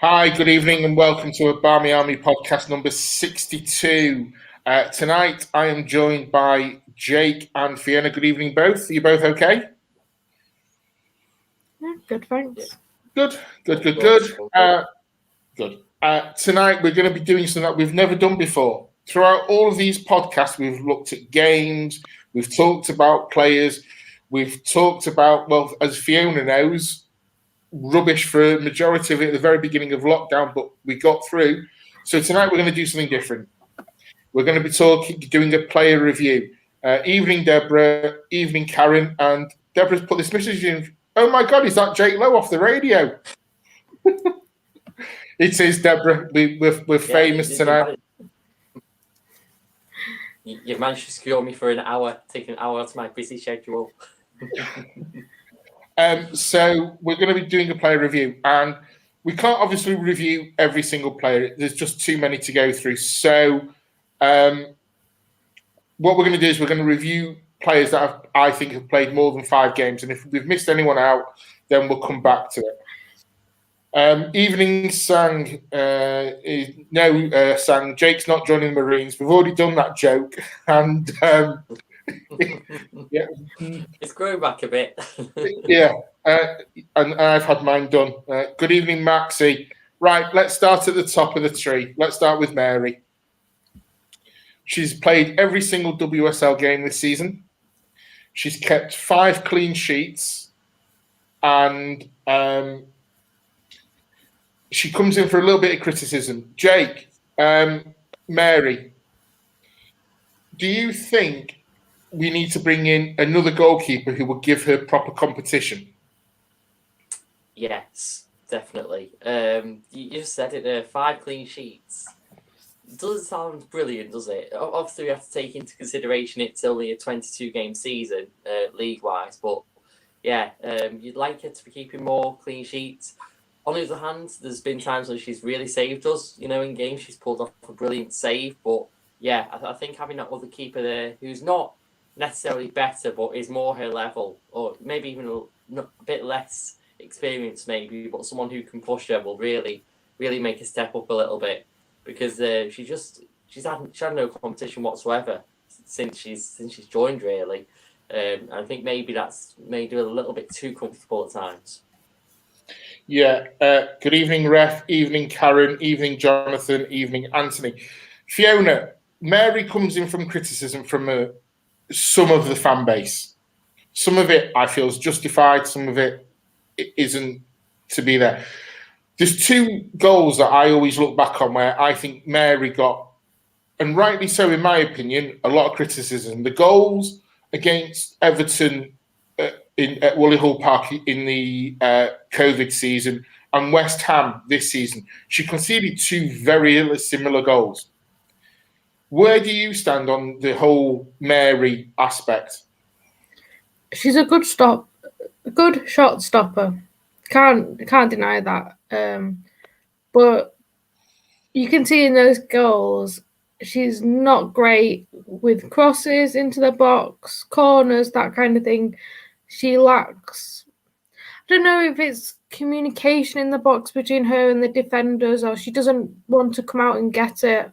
Hi, good evening, and welcome to a Barmy Army podcast number 62. Tonight, I am joined by Jake and Fiona. Good evening, both. Are you both okay? Yeah, good, thanks. Good. Tonight, we're going to be doing something that we've never done before. Throughout all of these podcasts, we've looked at games, we've talked about players, we've talked about, well, as Fiona knows, rubbish for a majority of it at the very beginning of lockdown, but we got through. So tonight we're going to do something different. We're going to be doing a player review. Evening, Deborah. Evening, Karen. And Deborah's put this message in. Oh my God, is that Jake Lowe off the radio? It is, Deborah. We're famous tonight. You've managed to secure me for an hour, taking an hour out of my busy schedule. So we're going to be doing a player review, and we can't obviously review every single player. There's just too many to go through. So what we're going to do is we're going to review players that I think have played more than 5 games, and if we've missed anyone out, then we'll come back to it. Evening Sang, Sang, Jake's not joining the Marines. We've already done that joke, and yeah, it's growing back a bit. Yeah, and I've had mine done. Good evening, Maxie. Right, let's start at the top of the tree. Let's start with Mary. She's played every single WSL game this season. She's kept 5 clean sheets, and she comes in for a little bit of criticism. Jake, Mary, do you think we need to bring in another goalkeeper who will give her proper competition? Yes, definitely. You just said it, 5 clean sheets. It doesn't sound brilliant, does it? Obviously, we have to take into consideration it's only a 22-game season, league-wise, but yeah, you'd like her to be keeping more clean sheets. On the other hand, there's been times when she's really saved us, in games. She's pulled off a brilliant save, but yeah, I think having that other keeper there who's not necessarily better, but is more her level, or maybe even a bit less experienced, maybe, but someone who can push her will really make her step up a little bit, because she's had no competition whatsoever since she's joined, really. I think maybe that's made her a little bit too comfortable at times. Yeah. Good evening, Ref. Evening, Karen. Evening, Jonathan. Evening, Anthony. Fiona, Mary comes in from criticism from some of the fan base. Some of it I feel is justified, some of it isn't to be there. There's 2 goals that I always look back on where I think Mary got, and rightly so in my opinion, a lot of criticism. The goals against Everton at Woolley Hall Park in the COVID season and West Ham this season. She conceded 2 very similar goals. Where do you stand on the whole Mary aspect? She's a good shot stopper. Can't deny that. But you can see in those goals, she's not great with crosses into the box, corners, that kind of thing. She lacks. I don't know if it's communication in the box between her and the defenders, or she doesn't want to come out and get it.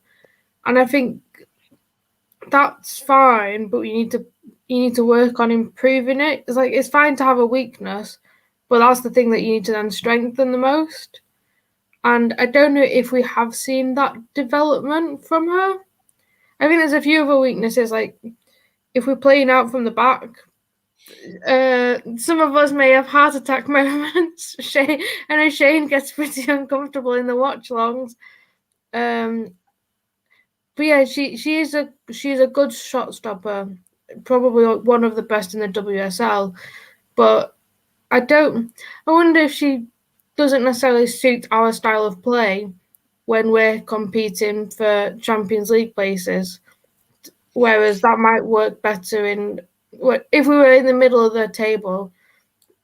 And I think that's fine, but you need to work on improving it. It's fine to have a weakness, but that's the thing that you need to then strengthen the most. And I don't know if we have seen that development from her. I think there's a few other weaknesses, like if we're playing out from the back, some of us may have heart attack moments. I know Shane gets pretty uncomfortable in the watch-longs. But yeah, she's a good shot stopper, probably one of the best in the WSL. But I wonder if she doesn't necessarily suit our style of play when we're competing for Champions League places. Whereas that might work better if we were in the middle of the table.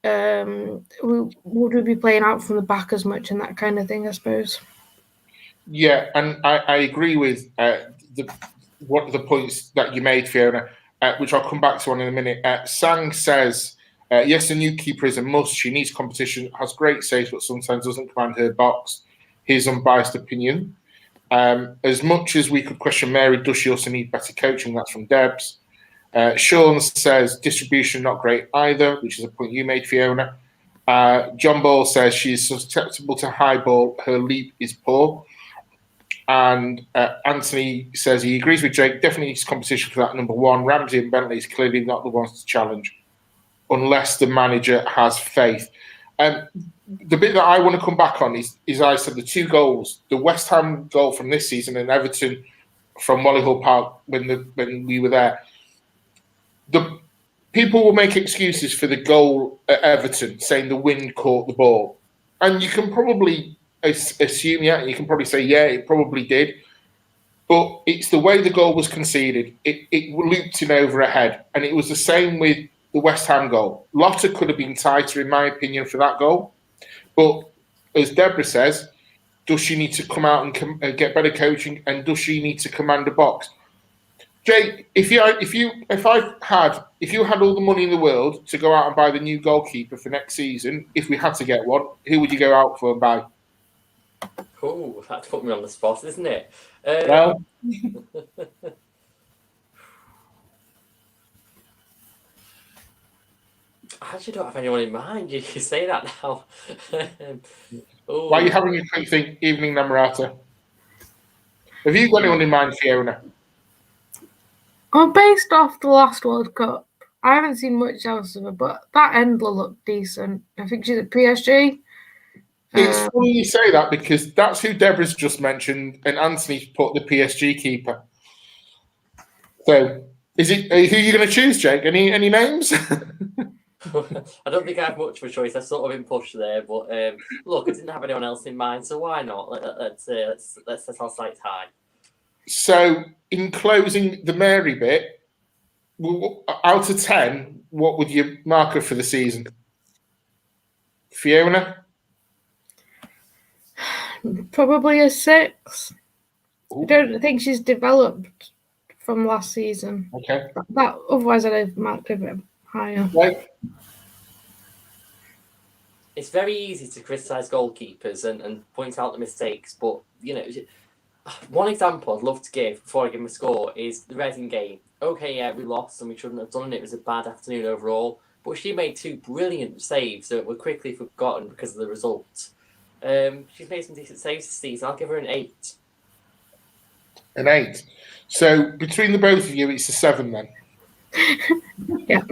Would we be playing out from the back as much and that kind of thing, I suppose. Yeah, and I agree with one of the points that you made, Fiona, which I'll come back to in a minute. Sang says, yes, a new keeper is a must. She needs competition, has great saves, but sometimes doesn't command her box. his unbiased opinion. As much as we could question Mary, does she also need better coaching? That's from Debs. Sean says distribution not great either, which is a point you made, Fiona. John Ball says she's susceptible to high ball. Her leap is poor. And Anthony says he agrees with Jake. Definitely needs competition for that number one. Ramsey and Bentley is clearly not the ones to challenge unless the manager has faith. The bit that I want to come back on is I said the 2 goals, the West Ham goal from this season and Everton from Solihull Park when we were there. The people will make excuses for the goal at Everton, saying the wind caught the ball, and you can probably assume, you can probably say, it probably did, but it's the way the goal was conceded. It looped in over a head, and it was the same with the West Ham goal. Lotta could have been tighter, in my opinion, for that goal. But as Deborah says, does she need to come out and get better coaching, and does she need to command a box? Jake, if you had all the money in the world to go out and buy the new goalkeeper for next season, if we had to get one, who would you go out for and buy? Oh, that's put me on the spot, isn't it? Well, I actually don't have anyone in mind. You say that now. Why are you having a quick think? Evening Namarata. Have you got anyone in mind, Fiona? Well, based off the last World Cup, I haven't seen much else of her, but that Endler looked decent. I think she's at PSG. It's funny you say that because that's who Deborah's just mentioned, and Anthony's put the PSG keeper. So, who are you going to choose, Jake? Any names? I don't think I have much of a choice. I've sort of been pushed there, but look, I didn't have anyone else in mind, so why not? Let's set our sights high. So, in closing the Mary bit, out of 10, what would you mark her for the season? Fiona? Probably a 6. Ooh. I don't think she's developed from last season. Okay. Otherwise, I'd have marked her a bit higher. Right. It's very easy to criticise goalkeepers and point out the mistakes, but one example I'd love to give before I give them a score is the Reading game. Okay, yeah, we lost and we shouldn't have done it. It was a bad afternoon overall, but she made 2 brilliant saves that were quickly forgotten because of the result. She's made some decent saves this season. I'll give her an 8. An 8. So between the both of you, it's a 7 then. Yeah.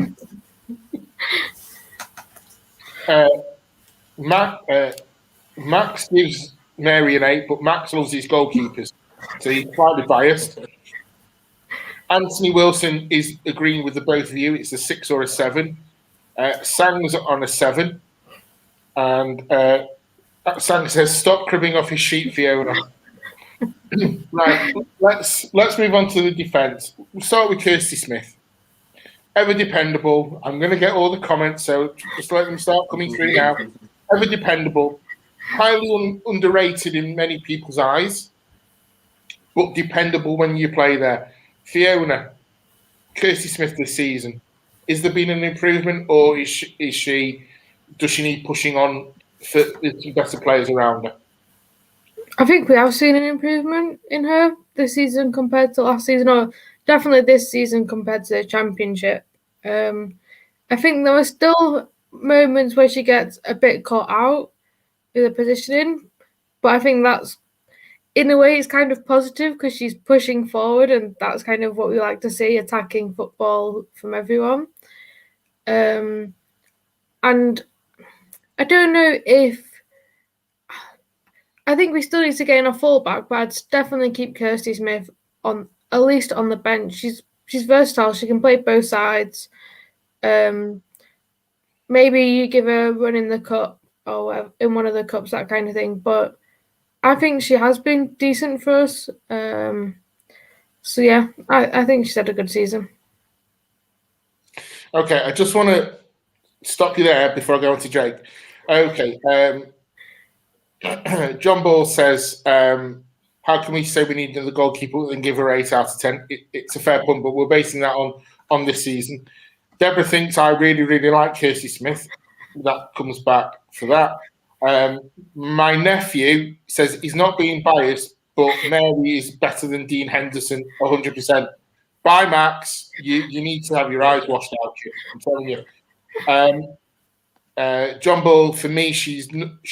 Max gives Mary an 8, but Max loves his goalkeepers, so he's slightly biased. Anthony Wilson is agreeing with the both of you. It's a 6 or a 7. Sang's on a 7, and Sang says, "Stop cribbing off his sheet, Fiona." Right, let's move on to the defence. We'll start with Kirsty Smith. Ever dependable. I'm going to get all the comments, so just let them start coming through now. Ever dependable. Highly underrated in many people's eyes, but dependable when you play there. Fiona, Kirsty Smith this season. Is there been an improvement, or does she need pushing on for some better players around her? I think we have seen an improvement in her this season compared to last season, or definitely this season compared to the Championship. I think there are still moments where she gets a bit caught out with the positioning, but I think that's, in a way, it's kind of positive because she's pushing forward, and that's kind of what we like to see, attacking football from everyone. And I don't know if, I think we still need to get in a fullback, but I'd definitely keep Kirsty Smith on, at least on the bench. She's versatile. She can play both sides. Maybe you give her a run in the cup or in one of the cups, that kind of thing. But I think she has been decent for us. So yeah, I think she's had a good season. Okay, I just want to stop you there before I go on to Jake. Okay, John Ball says, how can we say we need another goalkeeper and give her 8 out of 10? It's a fair point, but we're basing that on this season. Deborah thinks I really, really like Kirsty Smith. That comes back for that. My nephew says he's not being biased, but Mary is better than Dean Henderson, 100%. Bye, Max. You need to have your eyes washed out. I'm telling you. John Ball, for me, she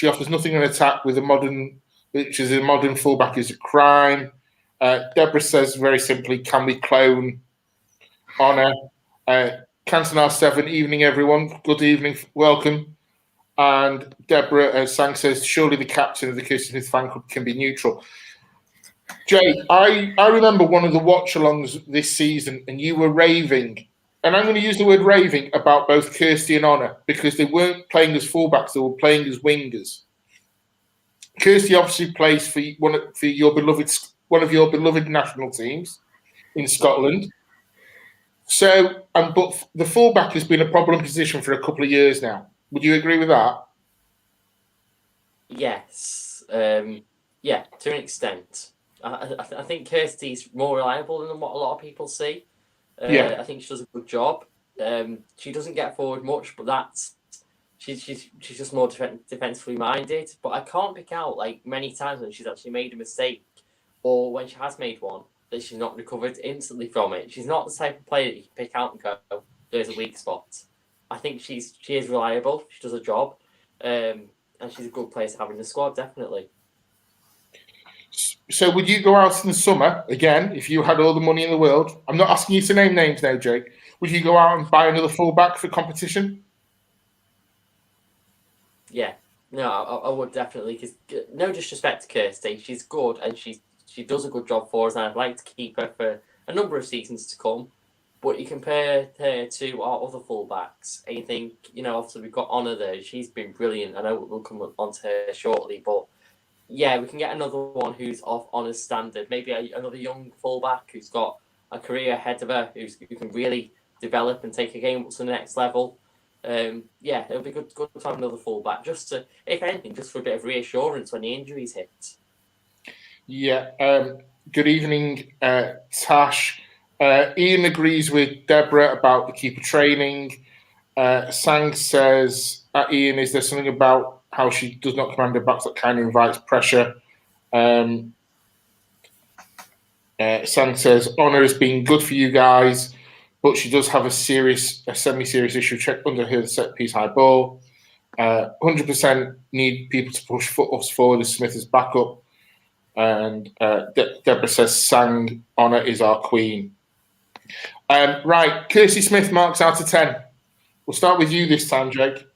offers nothing in attack with a modern fullback is a crime. Deborah says very simply, can we clone Honor? Cantonar 7, evening everyone. Good evening, welcome. And Deborah Sang says, surely the captain of the Kirsty Smith fan club can be neutral. Jay, I remember one of the watch-alongs this season, and you were raving, and I'm going to use the word raving, about both Kirsty and Honor, because they weren't playing as fullbacks, they were playing as wingers. Kirsty obviously plays for one of your beloved national teams in Scotland. So, but the fullback has been a problem position for a couple of years now. Would you agree with that? Yes. Yeah, to an extent. I think Kirsty's more reliable than what a lot of people see. I think she does a good job. She doesn't get forward much, but she's just more defensively minded. But I can't pick out like many times when she's actually made a mistake, or when she has made one that she's not recovered instantly from it. She's not the type of player that you can pick out and go, "There's a weak spot." I think she is reliable. She does a job, and she's a good player to have in the squad, definitely. So would you go out in the summer, again, if you had all the money in the world? I'm not asking you to name names now, Jake. Would you go out and buy another fullback for competition? Yeah. No, I would definitely, because no disrespect to Kirsty, she's good and she does a good job for us, and I'd like to keep her for a number of seasons to come. But you compare her to our other fullbacks, and you think, obviously we've got Honor there. She's been brilliant. I know we'll come on to her shortly, but yeah, we can get another one who's off Honor's standard. Maybe another young fullback who's got a career ahead of her, who can really develop and take a game up to the next level. Yeah, it'll be good to have another fullback, just to, if anything, just for a bit of reassurance when the injuries hit. Yeah. Good evening, Tash. Ian agrees with Deborah about the keeper training. Sang says, Ian, is there something about how she does not command her backs that kind of invites pressure? Sang says, Honor has been good for you guys, but she does have a semi-serious issue check under her set piece high ball. 100% need people to push us forward as Smith is backup. And Deborah says, Sang, Honor is our queen. Right, Kirsty Smith marks out of 10. We'll start with you this time, Jake.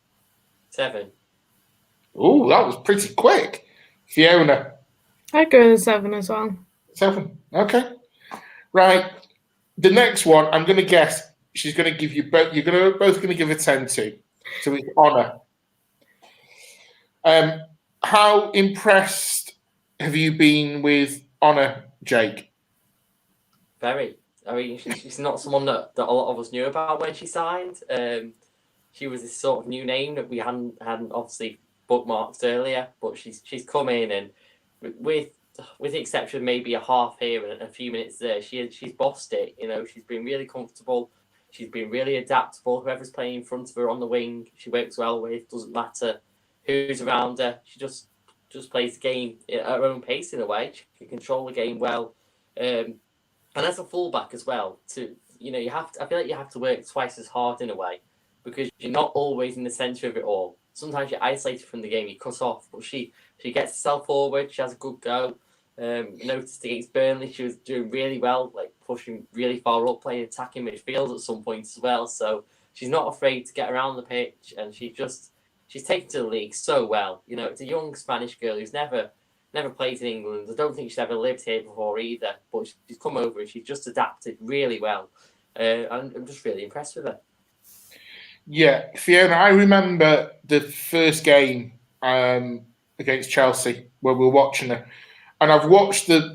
7. Oh, that was pretty quick. Fiona. I'd go with a 7 as well. 7. Okay. Right. The next one, I'm going to guess she's going to give you both. You're both going to give a 10 to. So it's Honor. How impressed have you been with Honor, Jake? Very. I mean, she's not someone that a lot of us knew about when she signed. She was this sort of new name that we hadn't obviously bookmarked earlier, but she's come in, and with the exception of maybe a half here and a few minutes there, she's bossed it. She's been really comfortable. She's been really adaptable. Whoever's playing in front of her on the wing, she works well with. Doesn't matter who's around her. She just plays the game at her own pace in a way. She can control the game well. And as a fullback as well, I feel like you have to work twice as hard in a way, because you're not always in the centre of it all. Sometimes you're isolated from the game, you cut off, but she gets herself forward, she has a good go. Noticed against Burnley, she was doing really well, like pushing really far up, playing attacking midfield at some point as well. So she's not afraid to get around the pitch, and she's taken to the league so well. It's a young Spanish girl who's never played in England. I don't think she's ever lived here before either, but she's come over and she's just adapted really well. I'm just really impressed with her. Yeah, Fiona, I remember the first game against Chelsea where we were watching her, and I've watched our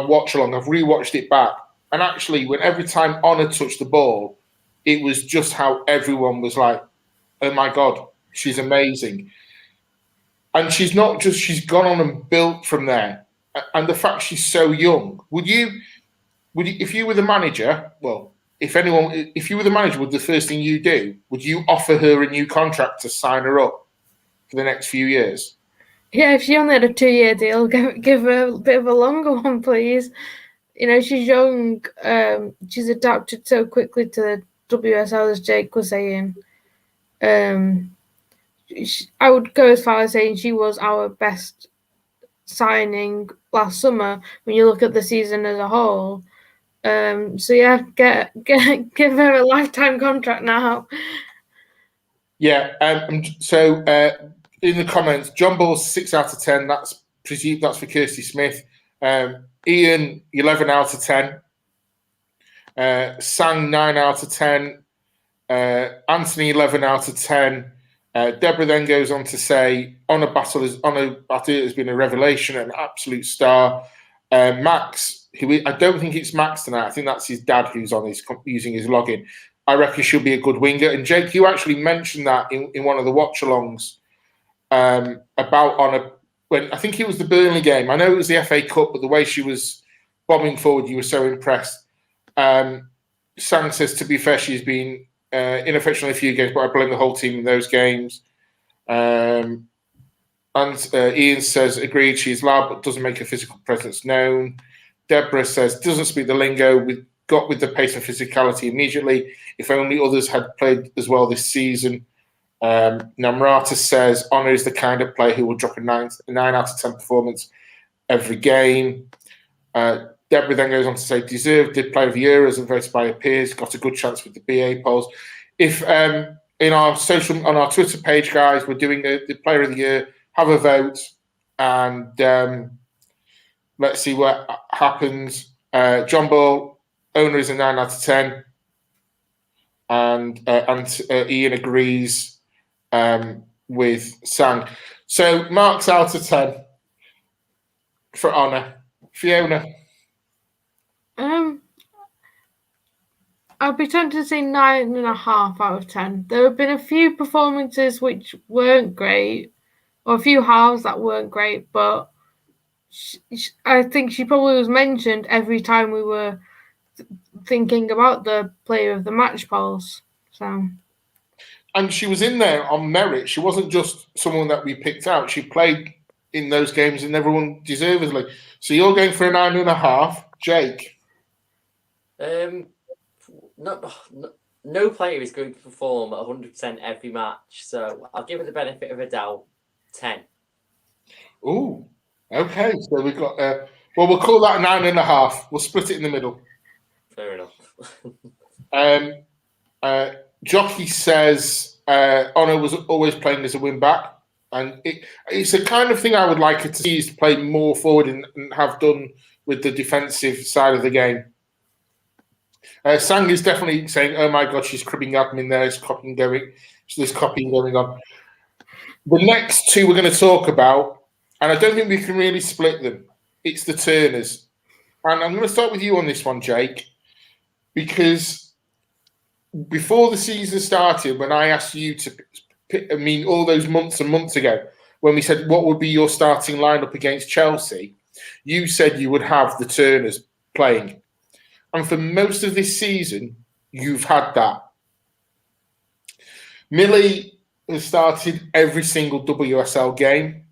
watch along. I've rewatched it back, and actually, when every time Honor touched the ball, it was just how everyone was like, "Oh my God, she's amazing." And she's gone on and built from there. And the fact she's so young, would you, if you were the manager, well, if you were the manager, would the first thing you do, would you offer her a new contract to sign her up for the next few years? Yeah, if she only had a 2-year deal, give her a bit of a longer one, please. You know, she's young. She's adapted so quickly to the WSL, as Jake was saying. I would go as far as saying she was our best signing last summer when you look at the season as a whole. So yeah, give her a lifetime contract now. Yeah. So in the comments, John Ball's 6 out of 10. That's presumed that's for Kirsty Smith. Ian 11 out of 10. Sang 9 out of 10. Anthony 11 out of 10. Deborah then goes on to say, Honor Battle has been a revelation, an absolute star. Max, I don't think it's Max tonight. I think that's his dad who's on using his login. I reckon she'll be a good winger. And Jake, you actually mentioned that in one of the watch-alongs about Honor, when I think it was the Burnley game. I know it was the FA Cup, but the way she was bombing forward, you were so impressed. Sang says, to be fair, she's been ineffectual in a few games, but I blame the whole team in those games. And Ian says, agreed, she's loud but doesn't make her physical presence known. Deborah says, doesn't speak the lingo, got with the pace and physicality immediately. If only others had played as well this season. Namrata says, Honor is the kind of player who will drop a 9 out of 10 performance every game. Deborah then goes on to say, deserved the player of the year as voted by her peers, got a good chance with the BA polls. If on our Twitter page, guys, we're doing the player of the year, have a vote, and let's see what happens. John Ball, Owner is a 9 out of 10, and Ian agrees with Sang. So Marc's out of 10 for Honor. Fiona. I'd be tempted to say 9.5 out of 10. There have been a few performances which weren't great, or a few halves that weren't great, but I think she probably was mentioned every time we were thinking about the player of the match polls. So, and she was in there on merit. She wasn't just someone that we picked out. She played in those games and everyone deservedly. So you're going for a 9.5, Jake. No player is going to perform at 100% every match, so I'll give it the benefit of a doubt. 10. Ooh, okay. So we've got. Well, we'll call that a 9.5. We'll split it in the middle. Fair enough. Jockey says Honor was always playing as a wing back, and it's the kind of thing I would like her to see, is to play more forward and have done with the defensive side of the game. Sang is definitely saying, "Oh my God, she's cribbing admin there. There's copying going on." The next two we're going to talk about, and I don't think we can really split them. It's the Turners, and I'm going to start with you on this one, Jake, because before the season started, when I asked you to pick, all those months and months ago, when we said what would be your starting lineup against Chelsea, you said you would have the Turners playing. And for most of this season, you've had that. Millie has started every single WSL game,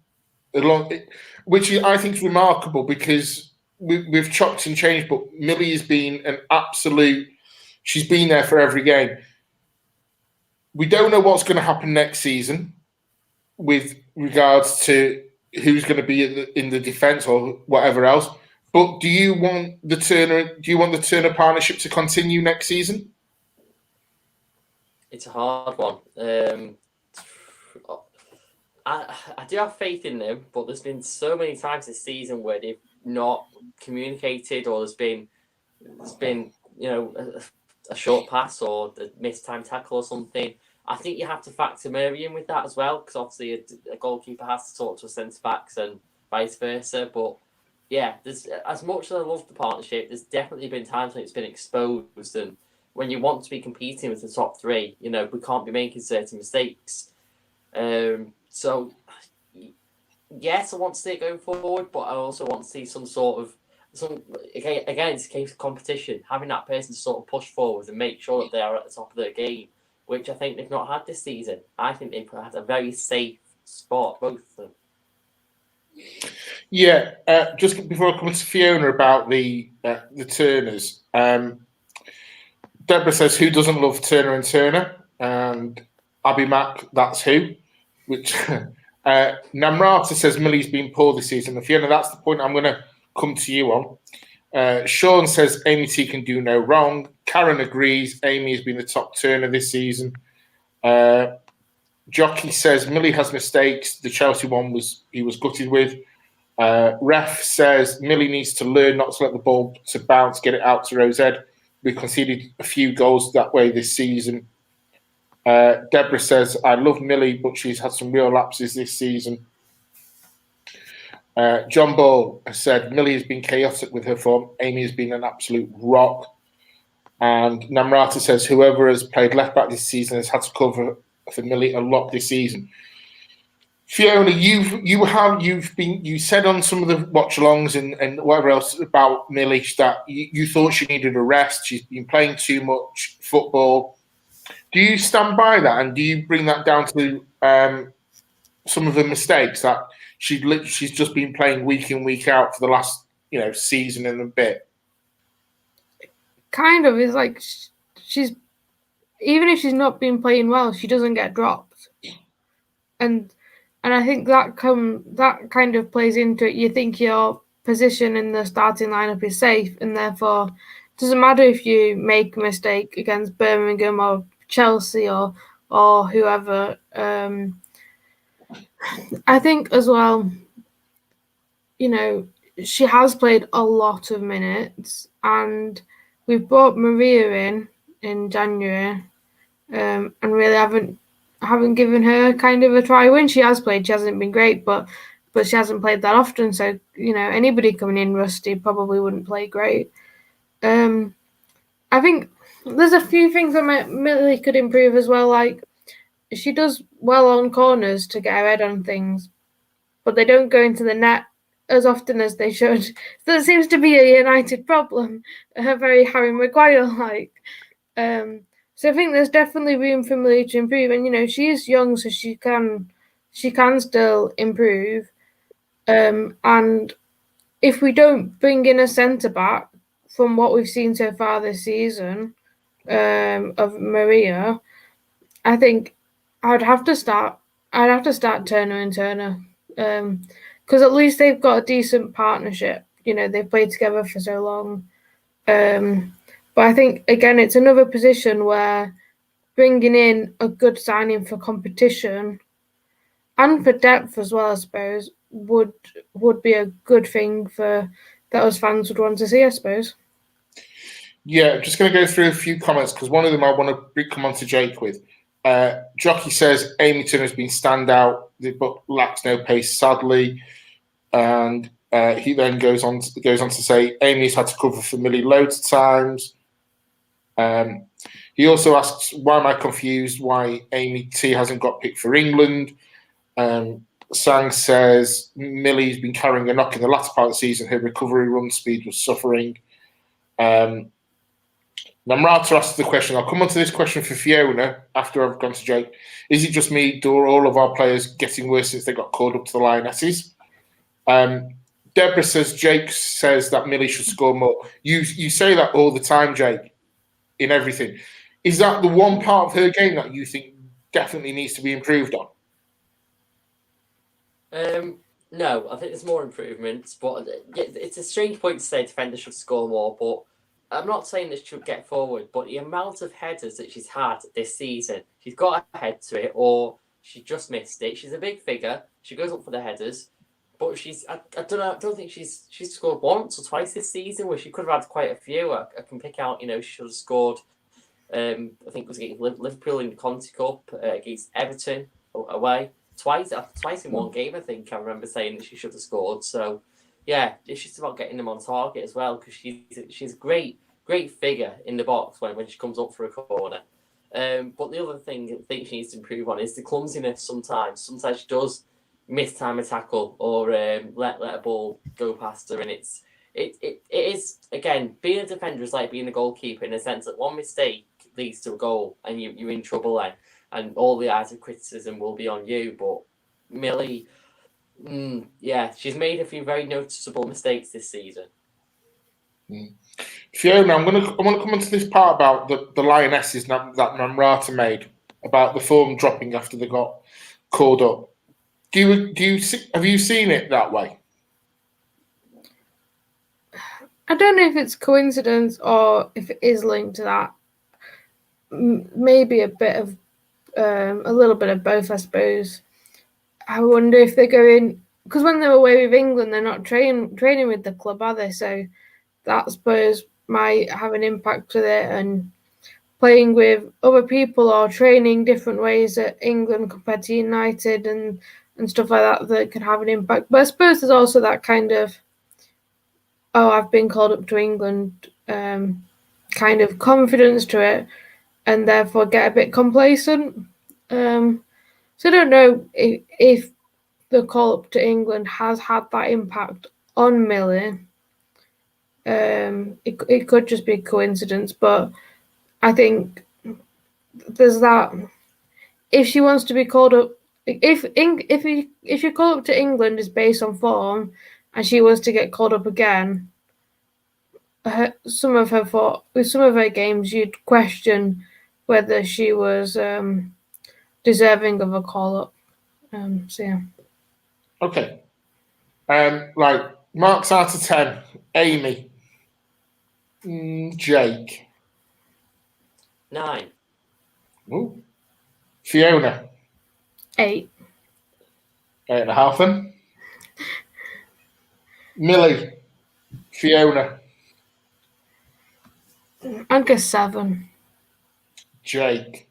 which I think is remarkable because we've chopped and changed, but Millie has been an absolute, she's been there for every game. We don't know what's going to happen next season with regards to who's going to be in the defence or whatever else. But do you want the Turner partnership to continue next season? It's a hard one. I do have faith in them, but there's been so many times this season where they've not communicated, or there's been a short pass or a missed time tackle or something. I think you have to factor Mary in with that as well, because obviously a goalkeeper has to talk to a centre backs and vice versa. But yeah, there's, as much as I love the partnership, there's definitely been times when it's been exposed, and when you want to be competing with the top three, we can't be making certain mistakes. So yes, I want to see it going forward, but I also want to see some sort of again, it's a case of competition. Having that person to sort of push forward and make sure that they are at the top of their game, which I think they've not had this season. I think they've had a very safe spot, both of them. Yeah, just before I come to Fiona about the Turners, Deborah says, who doesn't love Turner and Turner? And Abby Mack, that's who. Which Namrata says Millie's been poor this season. And Fiona, that's the point I'm going to come to you on. Sean says Amy T can do no wrong. Karen agrees Amy has been the top Turner this season. Jockey says Millie has mistakes. The Chelsea one he was gutted with. Ref says Millie needs to learn not to let the ball to bounce, get it out to Rosette. We conceded a few goals that way this season. Deborah says, I love Millie, but she's had some real lapses this season. John Ball has said, Millie has been chaotic with her form. Amy has been an absolute rock. And Namrata says, whoever has played left back this season has had to cover for Millie a lot this season. Fiona, you said on some of the watch-alongs and whatever else about Millie that you thought she needed a rest. She's been playing too much football. Do you stand by that, and do you bring that down to some of the mistakes that she's just been playing week in, week out for the last season and a bit? Kind of. It's like she's, even if she's not been playing well, she doesn't get dropped, and I think that kind of plays into it. You think your position in the starting lineup is safe, and therefore it doesn't matter if you make a mistake against Birmingham or Chelsea or whoever. I think as well, she has played a lot of minutes, and we've brought Maria in January, and really haven't given her kind of a try. When she has played, she hasn't been great, but she hasn't played that often. So anybody coming in rusty probably wouldn't play great. I think there's a few things that Millie could improve as well. Like, she does well on corners to get her head on things, but they don't go into the net as often as they should. So that seems to be a United problem. Very Harry Maguire-like. So I think there's definitely room for Millie to improve, and she is young, so she can still improve. And if we don't bring in a centre back, from what we've seen so far this season, of Maria, I think I'd have to start Turner and Turner, because at least they've got a decent partnership. They've played together for so long. But I think, again, it's another position where bringing in a good signing for competition and for depth as well, I suppose, would be a good thing that us fans would want to see, I suppose. Yeah, I'm just going to go through a few comments because one of them I want to come on to Jake with. Jockey says Amy Turner has been standout, but lacks no pace, sadly. And he then goes on to say Amy's had to cover for Millie loads of times. He also asks, why am I confused why Amy T hasn't got picked for England? Sang says Millie's been carrying a knock in the latter part of the season. Her recovery run speed was suffering. Namrata asked the question. I'll come on to this question for Fiona after I've gone to Jake. Is it just me, or all of our players getting worse since they got called up to the Lionesses? Deborah says Jake says that Millie should score more. You say that all the time, Jake, in everything. Is that the one part of her game that you think definitely needs to be improved on? No, I think there's more improvements, but it's a strange point to say defenders should score more, but I'm not saying that she should get forward, but the amount of headers that she's had this season, she's got a head to it, or she just missed it. She's a big figure. She goes up for the headers, but I don't think she's scored once or twice this season, where she could have had quite a few. I can pick out, she should have scored, I think it was against Liverpool in the Conti Cup, against Everton away, twice in one game, I think I remember saying that she should have scored. So yeah, it's just about getting them on target as well, because she's a great figure in the box when she comes up for a corner. But the other thing I think she needs to improve on is the clumsiness sometimes. Sometimes she does miss time a tackle or let a ball go past her, and it's it is, again, being a defender is like being a goalkeeper, in the sense that one mistake leads to a goal and you're in trouble then, and all the eyes of criticism will be on you. But Millie, she's made a few very noticeable mistakes this season. Fiona, I want to come into this part about the Lionesses that Namrata made about the form dropping after they got called up. Have you seen it that way? I don't know if it's coincidence or if it is linked to that. Maybe a little bit of both, I suppose. I wonder if they're going, because when they're away with England, they're not training with the club, are they? So that, I suppose, might have an impact with it, and playing with other people or training different ways at England compared to United and stuff like that could have an impact. But I suppose there's also that kind of, I've been called up to England, kind of confidence to it, and therefore get a bit complacent. So I don't know if the call up to England has had that impact on Millie. It could just be coincidence, but I think there's that. If she wants to be called up, if your call up to England is based on form, and she wants to get called up again, some of her games, you'd question whether she was deserving of a call up. So yeah. Okay. Right. Marks out of 10. Amy. Jake. 9. Ooh. Fiona. 8. 8.5 then. Millie. Fiona. I'd go 7. Jake.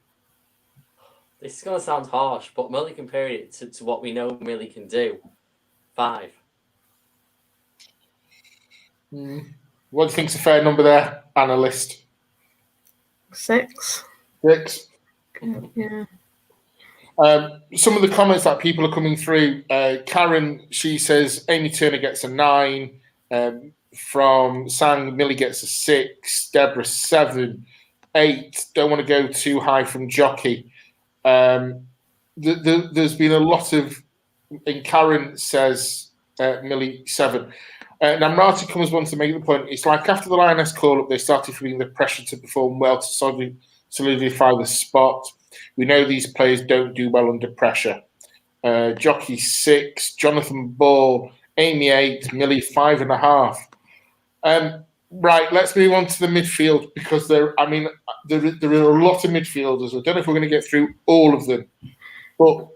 This is going to sound harsh, but Millie, comparing it to what we know Millie can do, 5. What do you think's a fair number there, analyst? 6. 6. Yeah. Some of the comments that people are coming through. Karen, she says Amy Turner gets a 9. From Sang, Millie gets a 6. Deborah, 7. 8. Don't want to go too high from Jockey. There's been a lot of, and Karen says Millie 7. Namrata comes on to make the point. It's like after the Lioness call up, they started feeling the pressure to perform well to solidify the spot. We know these players don't do well under pressure. Jockey 6, Jonathan Ball, Amy 8, Millie 5.5. Right, let's move on to the midfield, because there are a lot of midfielders. I don't know if we're going to get through all of them, but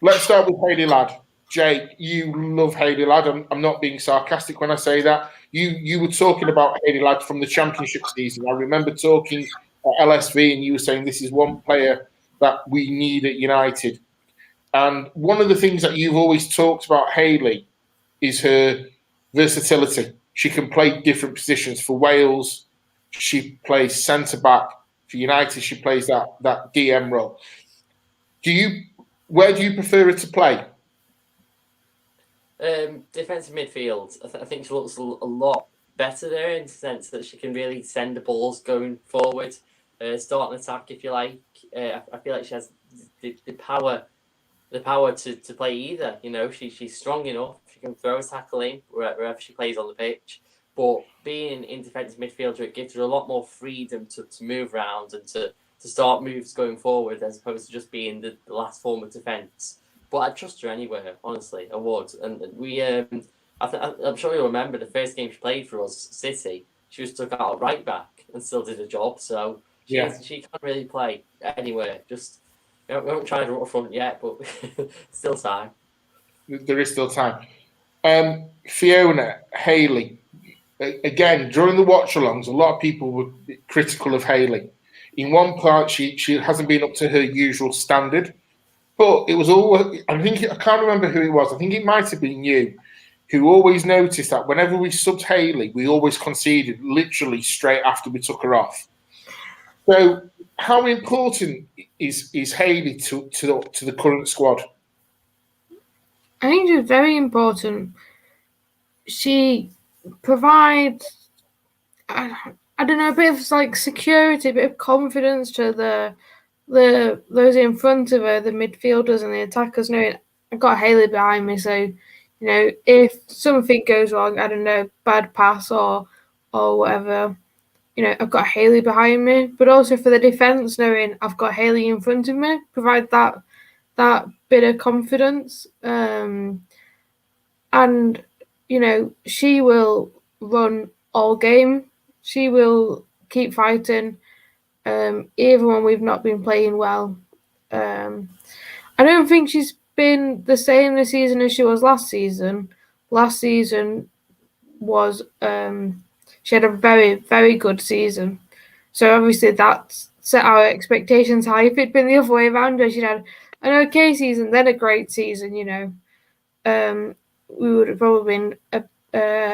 let's start with Hayley Ladd. Jake, you love Hayley Ladd. I'm not being sarcastic when I say that. You were talking about Hayley Ladd from the Championship season. I remember talking at LSV, and you were saying this is one player that we need at United. And one of the things that you've always talked about Hayley is her versatility. She can play different positions. For Wales, she plays centre-back. For United, she plays that DM role. Where do you prefer her to play? Defensive midfield. I think she looks a lot better there, in the sense that she can really send the balls going forward, start an attack if you like. I feel like she has the power to play either. You know, she's strong enough. She can throw a tackle in wherever she plays on the pitch. But being in defensive midfielder, it gives her a lot more freedom to move around and to start moves going forward, as opposed to just being the last form of defence. But I trust her anywhere, honestly, I would. And we, I'm sure you'll remember the first game she played for us, City, she was took out at right back and still did a job. So she can't really play anywhere. Just, we haven't tried her up front yet, but still time. There is still time. Fiona, Hayley. Again, during the watch-alongs, a lot of people were critical of Hayley. In one part, she hasn't been up to her usual standard. But it was always, I can't remember who it was. I think it might have been you, who always noticed that whenever we subbed Hayley, we always conceded literally straight after we took her off. So how important is Hayley to the current squad? I think she's very important. she provides, I don't know, a bit of like security, a bit of confidence to those in front of her, the midfielders and the attackers, knowing I've got Hayley behind me, so if something goes wrong, I don't know, bad pass or whatever, I've got Hayley behind me. But also for the defence, knowing I've got Hayley in front of me, provide that bit of confidence. And she will run all game. She will keep fighting, even when we've not been playing well. I don't think she's been the same this season as she was last season. Last season was she had a very, very good season. So obviously that set our expectations high. If it'd been the other way around, where she'd had an okay season, then a great season, we would have probably been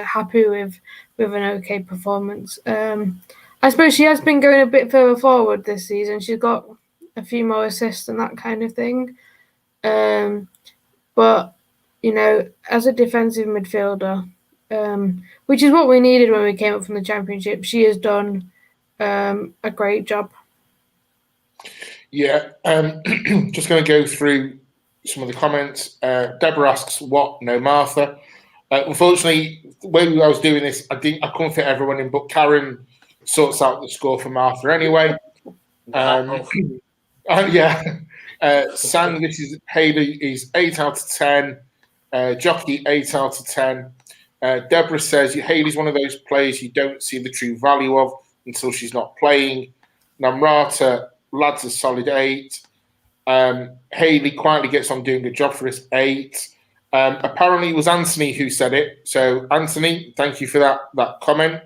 happy with an okay performance. I suppose she has been going a bit further forward this season. She's got a few more assists and that kind of thing. But as a defensive midfielder, which is what we needed when we came up from the Championship, she has done a great job. Yeah, just going to go through some of the comments. Deborah asks, "What? No Martha?" Unfortunately, when I was doing this, I couldn't fit everyone in, but Karen sorts out the score for Martha anyway. Yeah. Sam, this is Hayley is 8 out of 10. Jockey 8 out of 10. Deborah says Hayley's one of those players you don't see the true value of until she's not playing. Namrata, lads, a solid 8. Hayley quietly gets on doing a job for us, 8. Apparently, it was Anthony who said it. So, Anthony, thank you for that comment.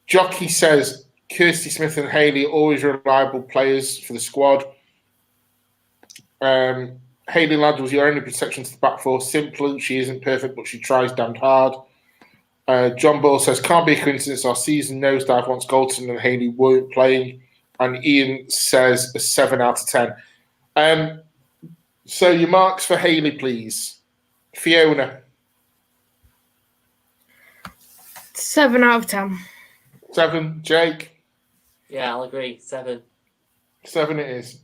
Jockey says Kirsty Smith and Hayley are always reliable players for the squad. Hayley Ladd was your only protection to the back four. Simple, she isn't perfect, but she tries damned hard. John Ball says, can't be a coincidence. Our season nosedive once Goldson and Hayley weren't playing. And Ian says a 7 out of 10. So your marks for Hayley, please. Fiona. 7 out of 10. 7. Jake. Yeah, I'll agree. 7. 7 it is.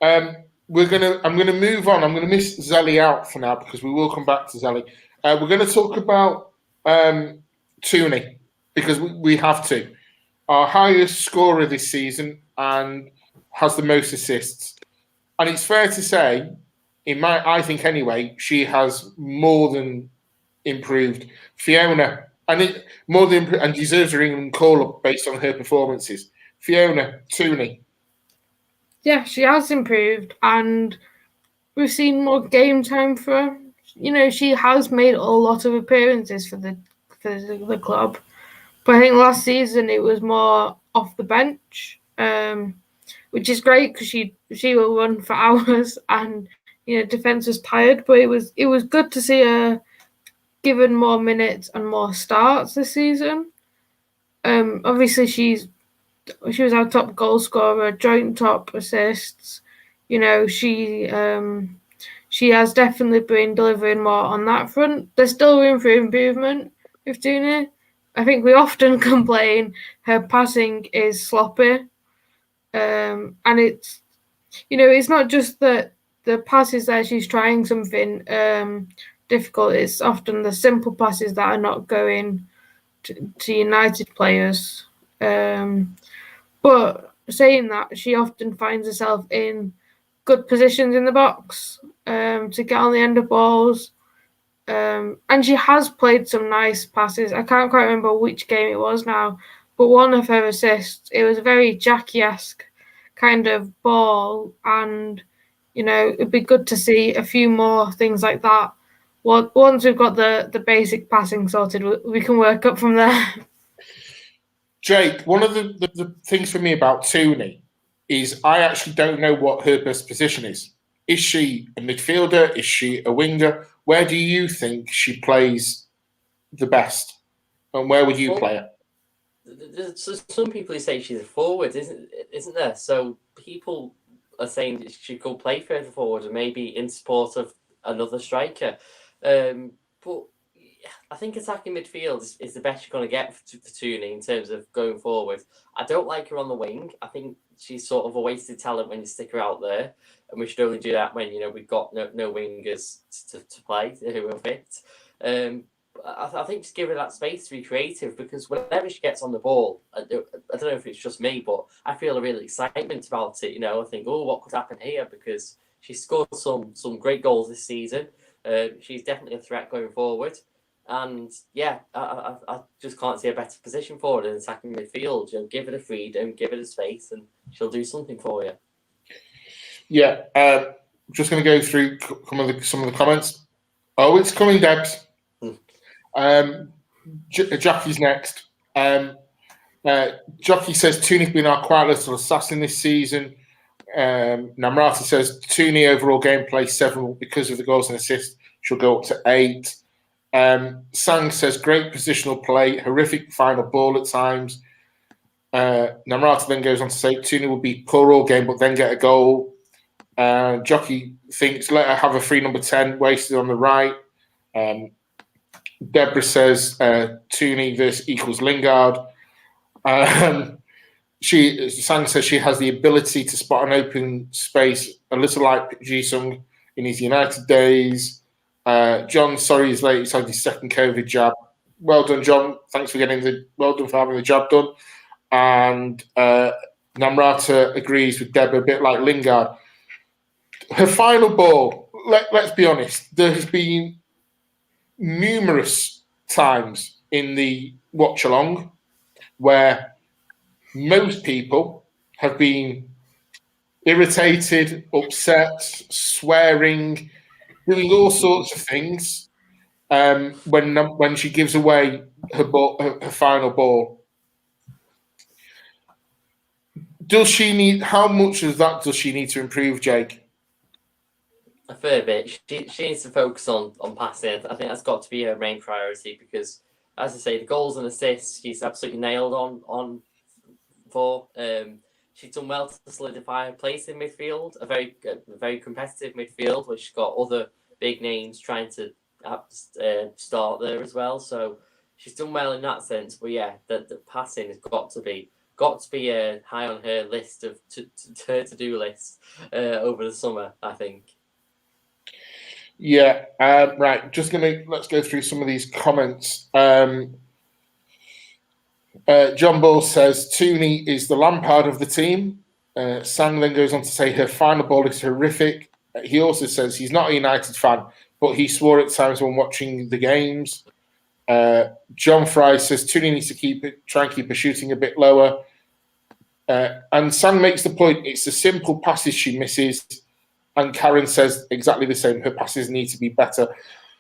I'm gonna move on. I'm gonna miss Zelly out for now because we will come back to Zelly. We're gonna talk about Tooney because we have to. Our highest scorer this season and has the most assists. And it's fair to say, I think anyway, she has more than improved. Fiona, and deserves her England call-up based on her performances. Fiona, Tooney. Yeah, she has improved, and we've seen more game time for her. She has made a lot of appearances for the club, but I think last season it was more off the bench, which is great because she will run for hours, and defense was tired, but it was good to see her given more minutes and more starts this season. Obviously she was our top goal scorer, joint top assists. She has definitely been delivering more on that front. There's still room for improvement with Tooney. I think we often complain her passing is sloppy, and it's not just that the passes there she's trying something difficult. It's often the simple passes that are not going to United players. But saying that, she often finds herself in good positions in the box to get on the end of balls. And she has played some nice passes. I can't quite remember which game it was now, but one of her assists, it was a very Jackie-esque kind of ball. And, it'd be good to see a few more things like that. Once we've got the basic passing sorted, we can work up from there. Jake, one of the things for me about Tooney is I actually don't know what her best position is. Is she a midfielder? Is she a winger? Where do you think she plays the best? And where would you play her? Some people say she's a forward, isn't there? So people are saying that she could play further forward and maybe in support of another striker. But I think attacking midfield is the best you're going to get for Tooney in terms of going forward. I don't like her on the wing. I think she's sort of a wasted talent when you stick her out there, and we should only do that when we've got no wingers to play who are fit. I think just give her that space to be creative, because whenever she gets on the ball, I don't know if it's just me, but I feel a real excitement about it. I think, oh, what could happen here? Because she's scored some great goals this season. She's definitely a threat going forward. And yeah, I just can't see a better position for her than attacking midfield. Give her the freedom, give her the space, and she'll do something for you. Yeah, just going to go through some of the comments. Oh, it's coming, Debs. Jackie's next. Jockey says Tooney's been our quiet little assassin this season. Namrata says Tooney overall gameplay 7 because of the goals and assists. She'll go up to 8. Sang says great positional play, horrific final ball at times. Namrata then goes on to say Tooney will be poor all game but then get a goal. Jockey thinks let her have a free number 10 wasted on the right. Deborah says Tooney this equals Lingard. Sang says she has the ability to spot an open space, a little like Ji-sung in his United days. John, sorry he's late. He's had his second COVID jab. Well done, John. Thanks for well done for having the job done. And Namrata agrees with Deborah, a bit like Lingard. Her final ball, let's be honest, there has been numerous times in the watch along where most people have been irritated, upset, swearing, doing all sorts of things when she gives away her final ball. How much of that does she need to improve, Jake? A fair bit. She needs to focus on passing. I think that's got to be her main priority, because, as I say, the goals and assists she's absolutely nailed on for. She's done well to solidify her place in midfield, a very competitive midfield, where she's got other big names trying to start there as well. So she's done well in that sense. But yeah, the passing has got to be high on her list of to-do list over the summer, I think. Yeah, right. Let's go through some of these comments. John Ball says Tooney is the Lampard of the team. Sang then goes on to say her final ball is horrific. He also says he's not a United fan, but he swore at times when watching the games. John Fry says Tooney needs to try and keep her shooting a bit lower. And Sang makes the point, it's the simple passes she misses. And Karen says exactly the same. Her passes need to be better.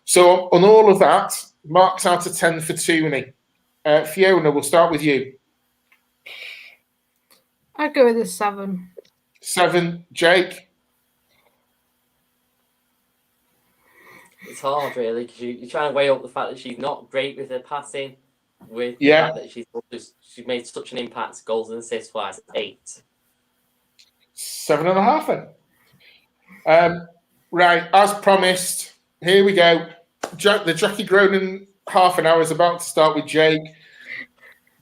So on all of that, Marc's out of 10 for Tooney. Fiona, we'll start with you. I'd go with a 7. 7. Jake? It's hard, really, because you're trying to weigh up the fact that she's not great with her passing, with the fact that she's made such an impact, goals and assists wise. 8. 7.5 then. Right, as promised, here we go. The Jackie Gronin half an hour is about to start with Jake.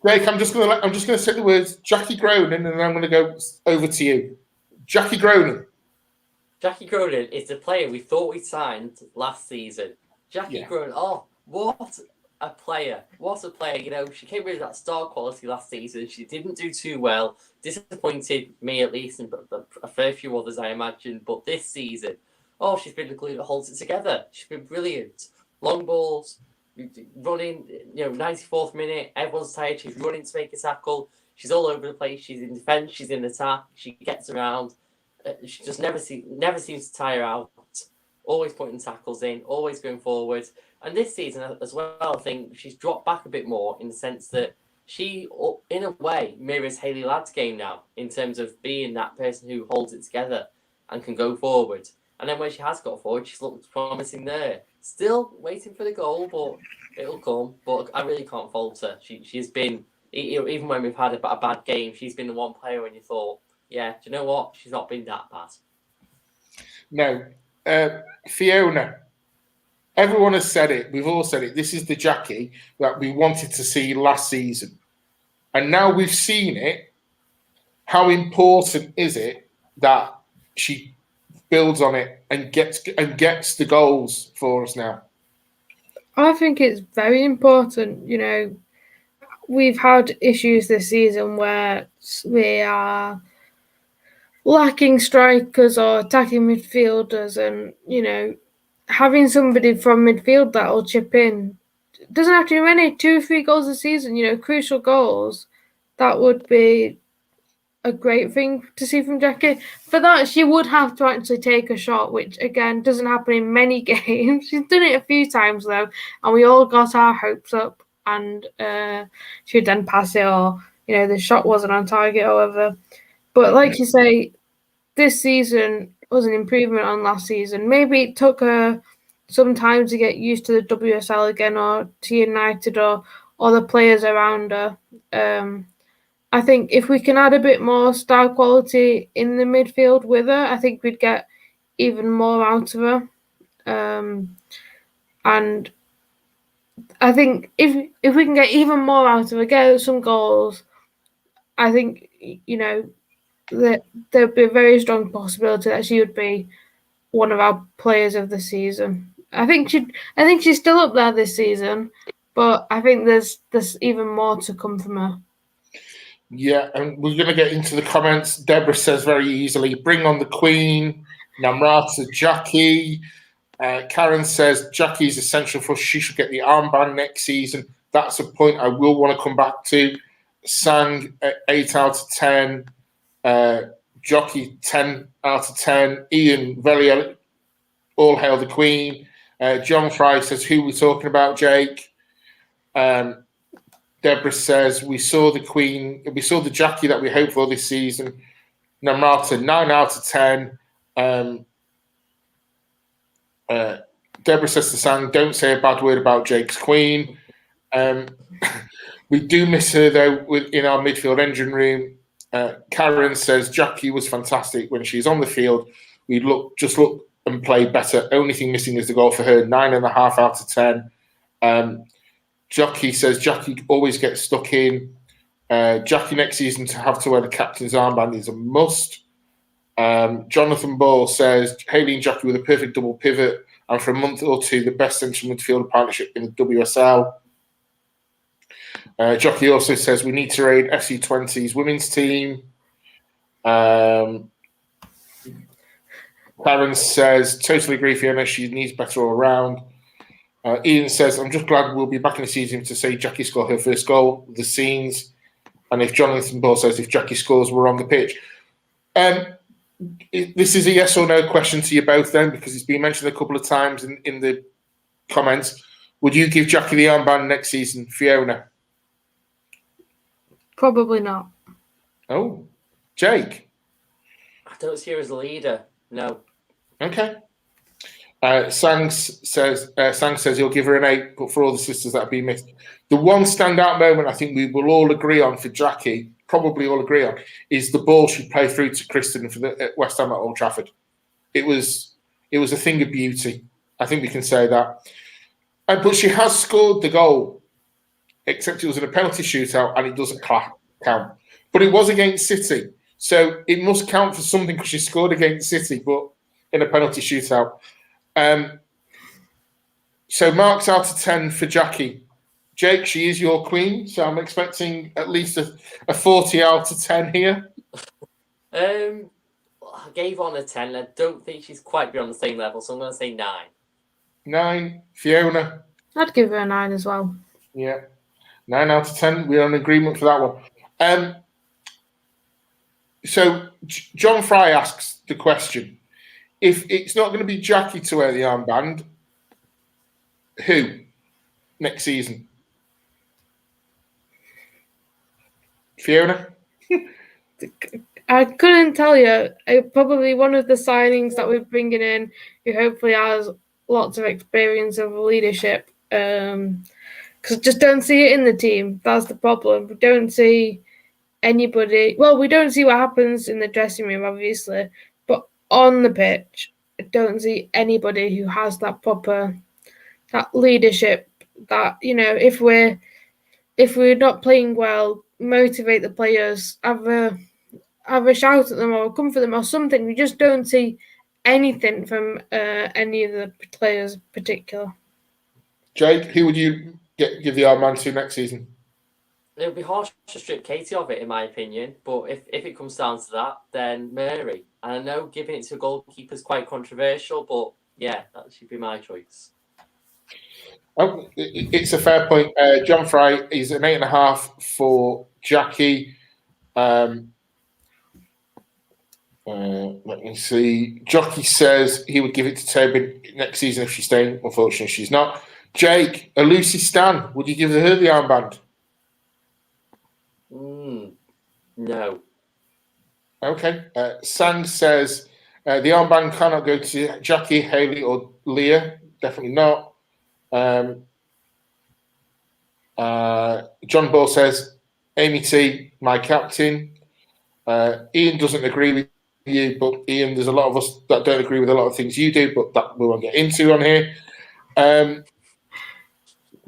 Jake, I'm just gonna say the words Jackie Gronin, and then I'm gonna go over to you. Jackie Gronin. Jackie Gronin is the player we thought we signed last season. Jackie Gronin. Oh, what a player! What a player! She came with that star quality last season. She didn't do too well. Disappointed me at least, and a fair few others, I imagine. But this season, she's been the glue that holds it together. She's been brilliant. Long balls, running, 94th minute, everyone's tired, she's running to make a tackle, she's all over the place, she's in defence, she's in attack, she gets around, she just never seems to tire out, always putting tackles in, always going forward. And this season as well, I think she's dropped back a bit more in the sense that she, in a way, mirrors Hayley Ladd's game now, in terms of being that person who holds it together and can go forward. And then when she has got forward, she's looked promising there. Still waiting for the goal, but it'll come. But I really can't fault her. She's been, even when we've had a bad game, she's been the one player when you thought, yeah, do you know what? She's not been that bad. No. Fiona, everyone has said it. We've all said it. This is the Jackie that we wanted to see last season. And now we've seen it. How important is it that she builds on it and gets the goals for us now? I think it's very important. You know, we've had issues this season where we are lacking strikers or attacking midfielders, and you know, having somebody from midfield that will chip in, doesn't have to be many, 2-3 goals a season, you know, crucial goals. That would be a great thing to see from Jackie. For that, she would have to actually take a shot, which again doesn't happen in many games. She's done it a few times though, and we all got our hopes up, and she would then pass it, or you know, the shot wasn't on target or whatever. But like you say, this season was an improvement on last season. Maybe it took her some time to get used to the WSL again, or to United, or the players around her. I think if we can add a bit more star quality in the midfield with her, I think we'd get even more out of her. And I think if we can get even more out of her, get her some goals, I think, you know, that there'd be a very strong possibility that she would be one of our players of the season. I think she's still up there this season, but I think there's even more to come from her. Yeah, and we're going to get into the comments. Deborah says very easily, bring on the Queen. Namrata, Jackie. Karen says Jackie's essential for us. She should get the armband next season. That's a point I will want to come back to. Sang, 8 out of 10. Jockey, 10 out of 10. Ian, very all hail the Queen. John Fry says, who are we talking about, Jake? Deborah says, we saw the Queen, we saw the Jackie that we hoped for this season. Namrata, 9 out of 10. Deborah says to Sang, don't say a bad word about Jake's Queen. We do miss her, though, in our midfield engine room. Karen says, Jackie was fantastic when she's on the field. We look and play better. Only thing missing is the goal for her. 9.5 out of 10. Jockey says Jackie always gets stuck in. Jackie next season to have to wear the captain's armband is a must. Jonathan Ball says Hayley and Jackie were the perfect double pivot, and for a month or two, the best central midfielder partnership in the WSL. Jockey also says we need to raid FC20's women's team. Karen says totally agree, Fiona. She needs better all around. Ian says, I'm just glad we'll be back in the season to say Jackie scored her first goal, the scenes. And if Jonathan Ball says if Jackie scores, we're on the pitch. This is a yes or no question to you both then, because it's been mentioned a couple of times in the comments. Would you give Jackie the armband next season, Fiona? Probably not. Oh, Jake? I don't see her as a leader, no. Okay. Sang says he'll give her an 8, but for all the sisters that have been missed. The one standout moment I think we will all agree on for Jackie, probably all agree on, is the ball she played through to Kristen for the West Ham at Old Trafford. It was a thing of beauty. I think we can say that. But she has scored the goal, except it was in a penalty shootout and it doesn't count. But it was against City, so it must count for something because she scored against City, but in a penalty shootout. So marks out of 10 for Jackie. Jake, she is your queen, so I'm expecting at least a 40 out of 10 here. I gave on a 10. I don't think she's quite beyond the same level, so I'm going to say 9. 9. Fiona? I'd give her a 9 as well. Yeah. 9 out of 10. We're in agreement for that one. So John Fry asks the question, if it's not going to be Jackie to wear the armband, who next season? Fiona? I couldn't tell you. Probably one of the signings that we're bringing in, who hopefully has lots of experience of leadership. Because just don't see it in the team. That's the problem. We don't see anybody. Well, we don't see what happens in the dressing room, obviously, but on the pitch, I don't see anybody who has that proper that leadership. That if we're not playing well, motivate the players, have a shout at them or come for them or something. We just don't see anything from any of the players in particular. Jake, who would you give the armband to next season? It would be harsh to strip Katie of it, in my opinion. But if it comes down to that, then Mary. And I know giving it to a goalkeeper is quite controversial, but yeah, that should be my choice. Oh, it's a fair point. John Fry is an 8.5 for Jackie. Let me see. Jockey says he would give it to Tobin next season if she's staying. Unfortunately, she's not. Jake, a Lucy Stan, would you give her the armband? No. Okay. Sang says the armband cannot go to Jackie, Hayley, or Leah. Definitely not. John Ball says Amy T, my captain. Ian doesn't agree with you, but Ian, there's a lot of us that don't agree with a lot of things you do, but that we won't get into on here.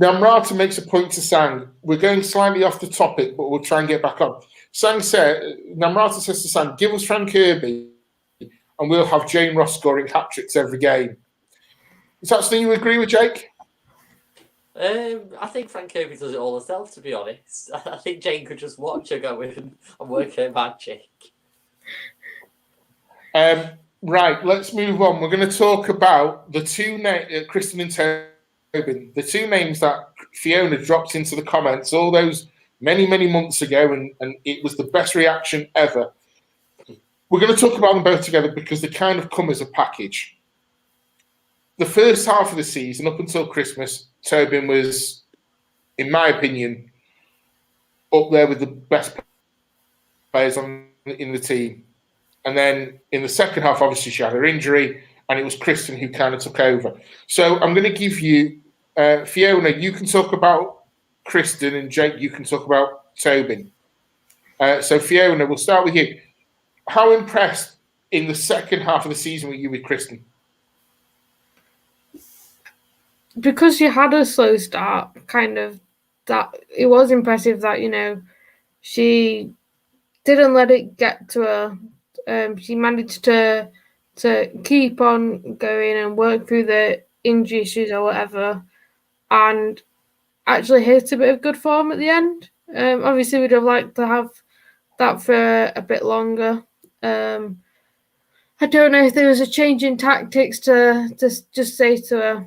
Namrata makes a point to Sang. We're going slightly off the topic, but we'll try and get back on. Namrata says to Sang, give us Frank Kirby and we'll have Jane Ross scoring hat-tricks every game. Is that something you agree with, Jake? I think Frank Kirby does it all herself, to be honest. I think Jane could just watch her go in and work her magic. Right, let's move on. We're going to talk about the two Kristen and Tobin, the two names that Fiona dropped into the comments all those many, many months ago, and it was the best reaction ever. We're going to talk about them both together because they kind of come as a package. The first half of the season, up until Christmas, Tobin was, in my opinion, up there with the best players in the team. And then in the second half, obviously, she had her injury, and it was Kristen who kind of took over. So I'm going to give you, Fiona, you can talk about Kristen, and Jake, you can talk about Tobin. So Fiona, we'll start with you. How impressed in the second half of the season were you with Kristen? Because she had a slow start, kind of, that it was impressive that, she didn't let it get to her. She managed to keep on going and work through the injury issues or whatever, and actually hit a bit of good form at the end. Obviously, we'd have liked to have that for a bit longer. I don't know if there was a change in tactics to just say to her,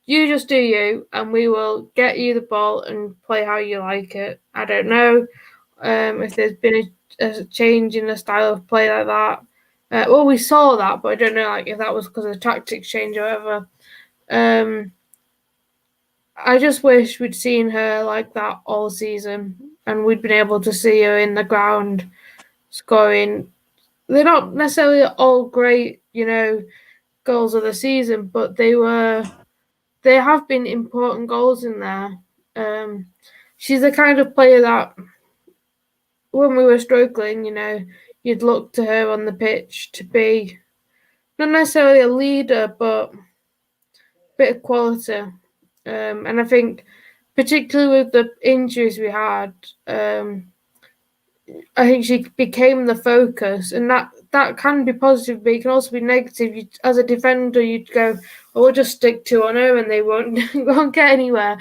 you just do you, and we will get you the ball and play how you like it. I don't know if there's been a change in the style of play like that. Well, we saw that, but I don't know if that was because of the tactics change or whatever. I just wish we'd seen her like that all season, and we'd been able to see her in the ground scoring. They're not necessarily all great, goals of the season, but they have been important goals in there. She's the kind of player that when we were struggling, you'd look to her on the pitch to be not necessarily a leader, but a bit of quality. And I think particularly with the injuries we had, I think she became the focus, and that can be positive, but it can also be negative. As a defender, you'd go, "Oh, we'll just stick to on her, and they won't get anywhere,"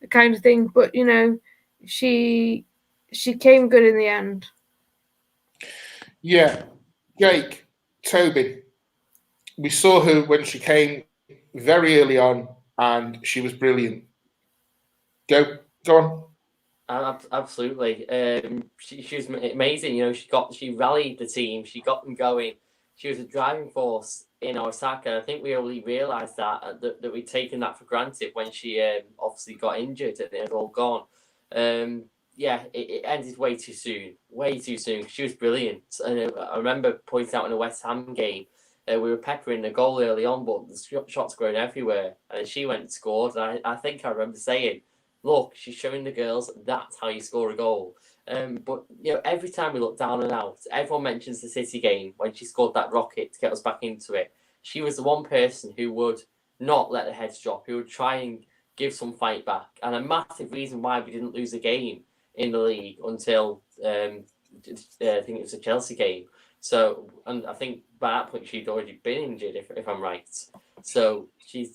kind of thing. But she came good in the end. Yeah, Jake, Tobin. We saw her when she came very early on, and she was brilliant. Go on. Absolutely. She was amazing. She rallied the team. She got them going. She was a driving force in our attack. And I think we only realised that we'd taken that for granted when she obviously got injured and it had all gone. It ended way too soon. Way too soon. She was brilliant. And I remember pointing out in a West Ham game, we were peppering the goal early on, but the shots going everywhere. And she went and scored. And I think I remember saying, look, she's showing the girls that's how you score a goal. But every time we look down and out, everyone mentions the City game when she scored that rocket to get us back into it. She was the one person who would not let the heads drop. He would try and give some fight back. And a massive reason why we didn't lose a game in the league until I think it was a Chelsea game. So, and I think by that point she'd already been injured, if I'm right. So she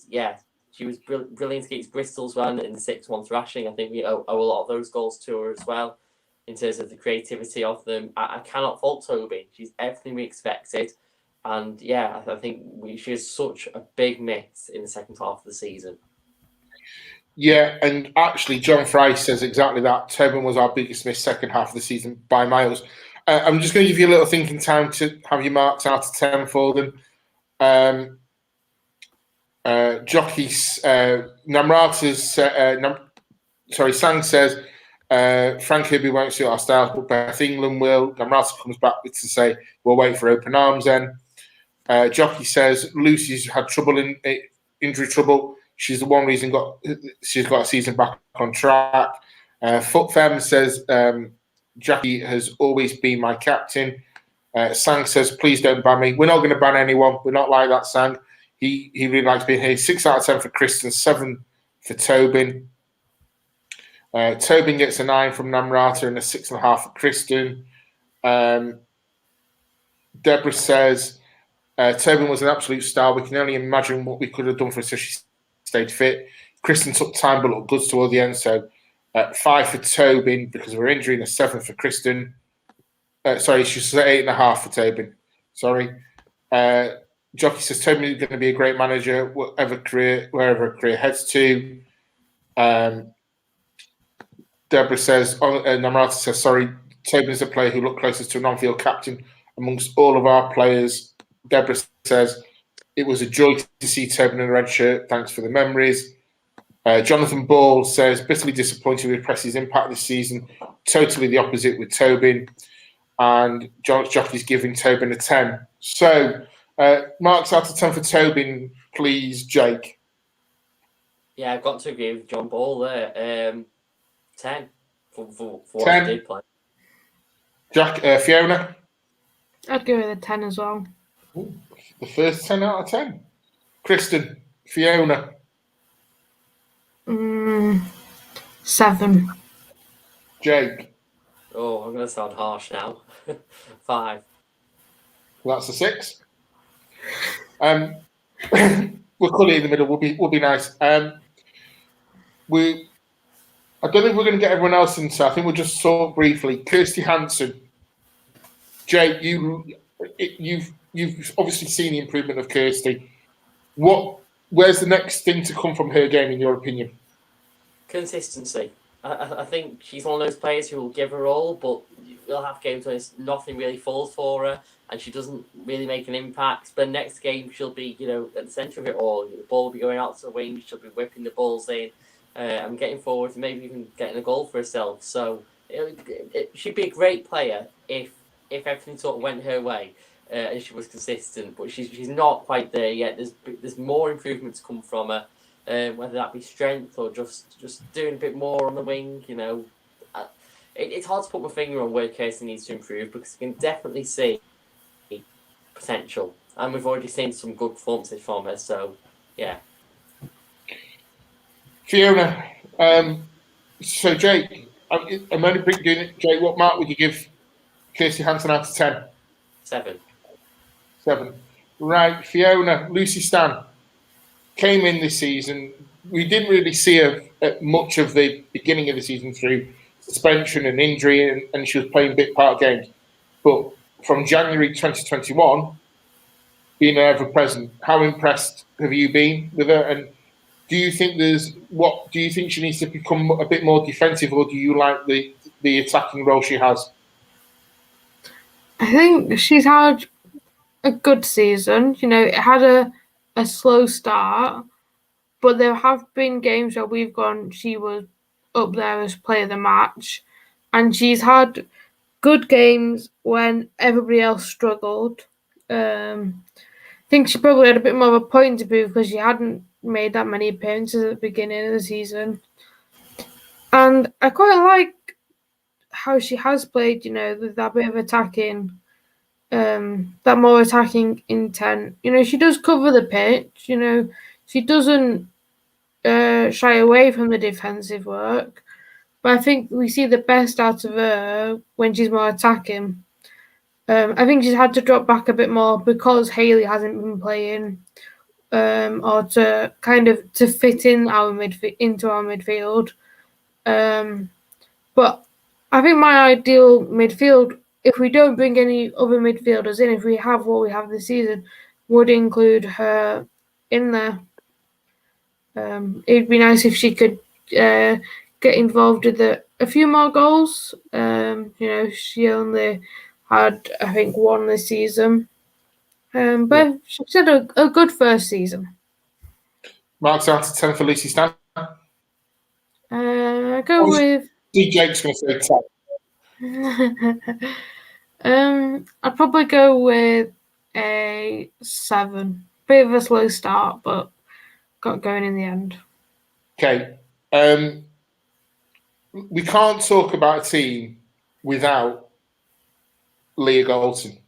was brilliant against Bristol as well in the 6-1 thrashing. I think we owe a lot of those goals to her as well in terms of the creativity of them. I cannot fault Toby. She's everything we expected. And yeah, I think she has such a big miss in the second half of the season. Yeah, and actually, John Fry says exactly that. Tobin was our biggest miss second half of the season by miles. I'm just going to give you a little thinking time to have your marks out of 10 for them. Jockeys, Sang says, Frank Kirby won't suit our styles, but Beth England will. Namrata comes back to say, we'll wait for open arms then. Jockey says, Lucy's had injury trouble. She's the one reason she's got a season back on track. Foot Femme says, Jackie has always been my captain. Sang says, please don't ban me. We're not going to ban anyone. We're not like that, Sang. He really likes being here. 6 out of 10 for Kristen, 7 for Tobin. Tobin gets a 9 from Namrata and a 6.5 for Kristen. Deborah says, Tobin was an absolute star. We can only imagine what we could have done for her so she stayed fit. Kristen took time but looked good toward the end. So 5 for Tobin because of her injury and a 7 for Kristen. Sorry, she said 8.5 for Tobin. Sorry. Jockey says Tobin is going to be a great manager, wherever her career heads to. Deborah says, Namrata says, sorry, Tobin is a player who looked closest to an on-field captain amongst all of our players. Deborah says, it was a joy to see Tobin in a red shirt. Thanks for the memories. Jonathan Ball says, bitterly disappointed with Press's impact this season. Totally the opposite with Tobin. And Jockey's giving Tobin a 10. So, marks out of 10 for Tobin, please, Jake. Yeah, I've got to agree with John Ball there. 10 for what 10. He did play. Fiona? I'd give it a 10 as well. Ooh, the first 10 out of 10. Kristen, Fiona? 7. Jake? Oh, I'm going to sound harsh now. 5. Well, that's a 6. We'll call it in the middle. We'll be nice. I don't think we're going to get everyone else in, so I think we'll just talk briefly. Kirsty Hansen, Jake, you've obviously seen the improvement of Kirsty. Where's the next thing to come from her game, in your opinion? Consistency. I think she's one of those players who will give her all, but we'll have games where nothing really falls for her and she doesn't really make an impact. But next game she'll be, at the centre of it all. The ball will be going out to the wing. She'll be whipping the balls in. I'm getting forward, maybe even getting a goal for herself. So she'd be a great player if everything sort of went her way and she was consistent. But she's not quite there yet. There's more improvement to come from her, whether that be strength or just doing a bit more on the wing. It's hard to put my finger on where Kirsty needs to improve because you can definitely see potential, and we've already seen some good performances from her. So yeah. Fiona, so Jake, I'm only doing it. Jake, what mark would you give Kirsty Hansen out of 10? 7. 7. Right, Fiona, Lucy Stan came in this season. We didn't really see her at much of the beginning of the season through suspension and injury, and she was playing bit part games. But from January 2021, being ever present, how impressed have you been with her? And do you think she needs to become a bit more defensive, or do you like the attacking role she has? I think she's had a good season. It had a slow start, but there have been games where we've gone, she was up there as player of the match, and she's had good games when everybody else struggled. I think she probably had a bit more of a point to prove because she hadn't made that many appearances at the beginning of the season. And I quite like how she has played, with that bit of attacking, that more attacking intent. She does cover the pitch, she doesn't shy away from the defensive work, but I think we see the best out of her when she's more attacking. I think she's had to drop back a bit more because Hayley hasn't been playing, or to kind of to fit in into our midfield. But I think my ideal midfield, if we don't bring any other midfielders in, if we have what we have this season, would include her in there. It'd be nice if she could get involved with a few more goals. She only had, I think, one this season. But she's had a good first season. Marc's out of 10 for Lucy Stan. Go with. Jake's going to say 10. I'd probably go with a 7. Bit of a slow start, but got going in the end. Okay. We can't talk about a team without Leah Galton.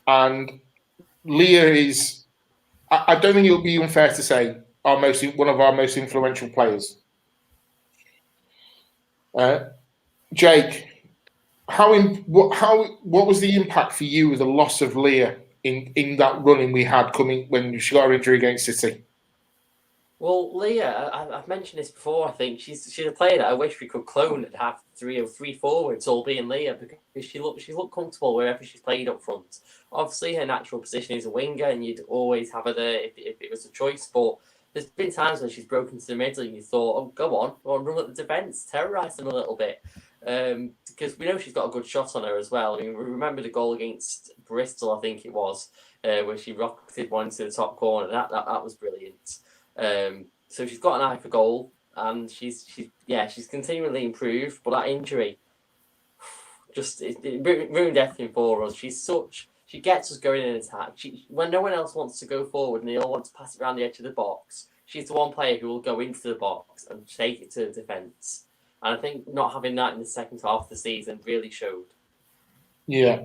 And Leah is, I don't think it would be unfair to say, one of our most influential players. Jake, what was the impact for you with the loss of Leah in that running we had coming when she got her injury against City? Well, Leah, I've mentioned this before. I think she's a player that I wish we could clone and have three forwards all being Leah, because she's looked comfortable wherever she's played up front. Obviously, her natural position is a winger, and you'd always have her there if it was a choice. But there's been times when she's broken to the middle, and you thought, "Oh, go on, run at the defence, terrorise them a little bit," because we know she's got a good shot on her as well. I mean, we remember the goal against Bristol, I think it was, where she rocketed one to the top corner. That was brilliant. So she's got an eye for goal, and she's continually improved. But that injury, it ruined everything for us. She gets us going in attack. When no one else wants to go forward and they all want to pass it around the edge of the box, she's the one player who will go into the box and take it to the defence. And I think not having that in the second half of the season really showed. Yeah.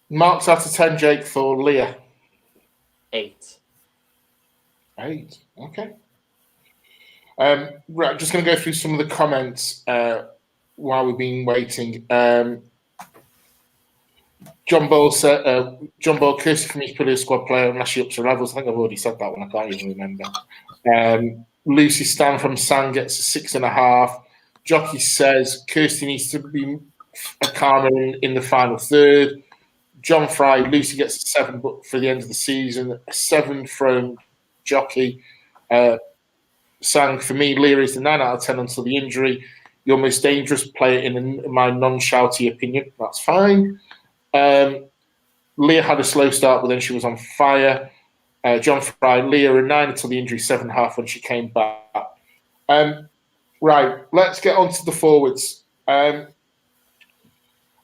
Marc's out of 10, Jake, for Leah. 8. 8. Okay. Right, just going to go through some of the comments while we've been waiting. John Ball said, Kirsty for me to put a squad player unless she ups her levels. I think I've already said that one. I can't even remember. Lucy Stan from San gets a 6.5. Jockey says Kirsty needs to be a calmer in the final third. John Fry, Lucy gets a 7, but for the end of the season, a 7 from Jockey. Sang, for me, Leah is the 9 out of 10 until the injury. Your most dangerous player in my non-shouty opinion. That's fine. Leah had a slow start, but then she was on fire. John Fry, Leah a 9 until the injury, 7.5 when she came back. Right, let's get on to the forwards. I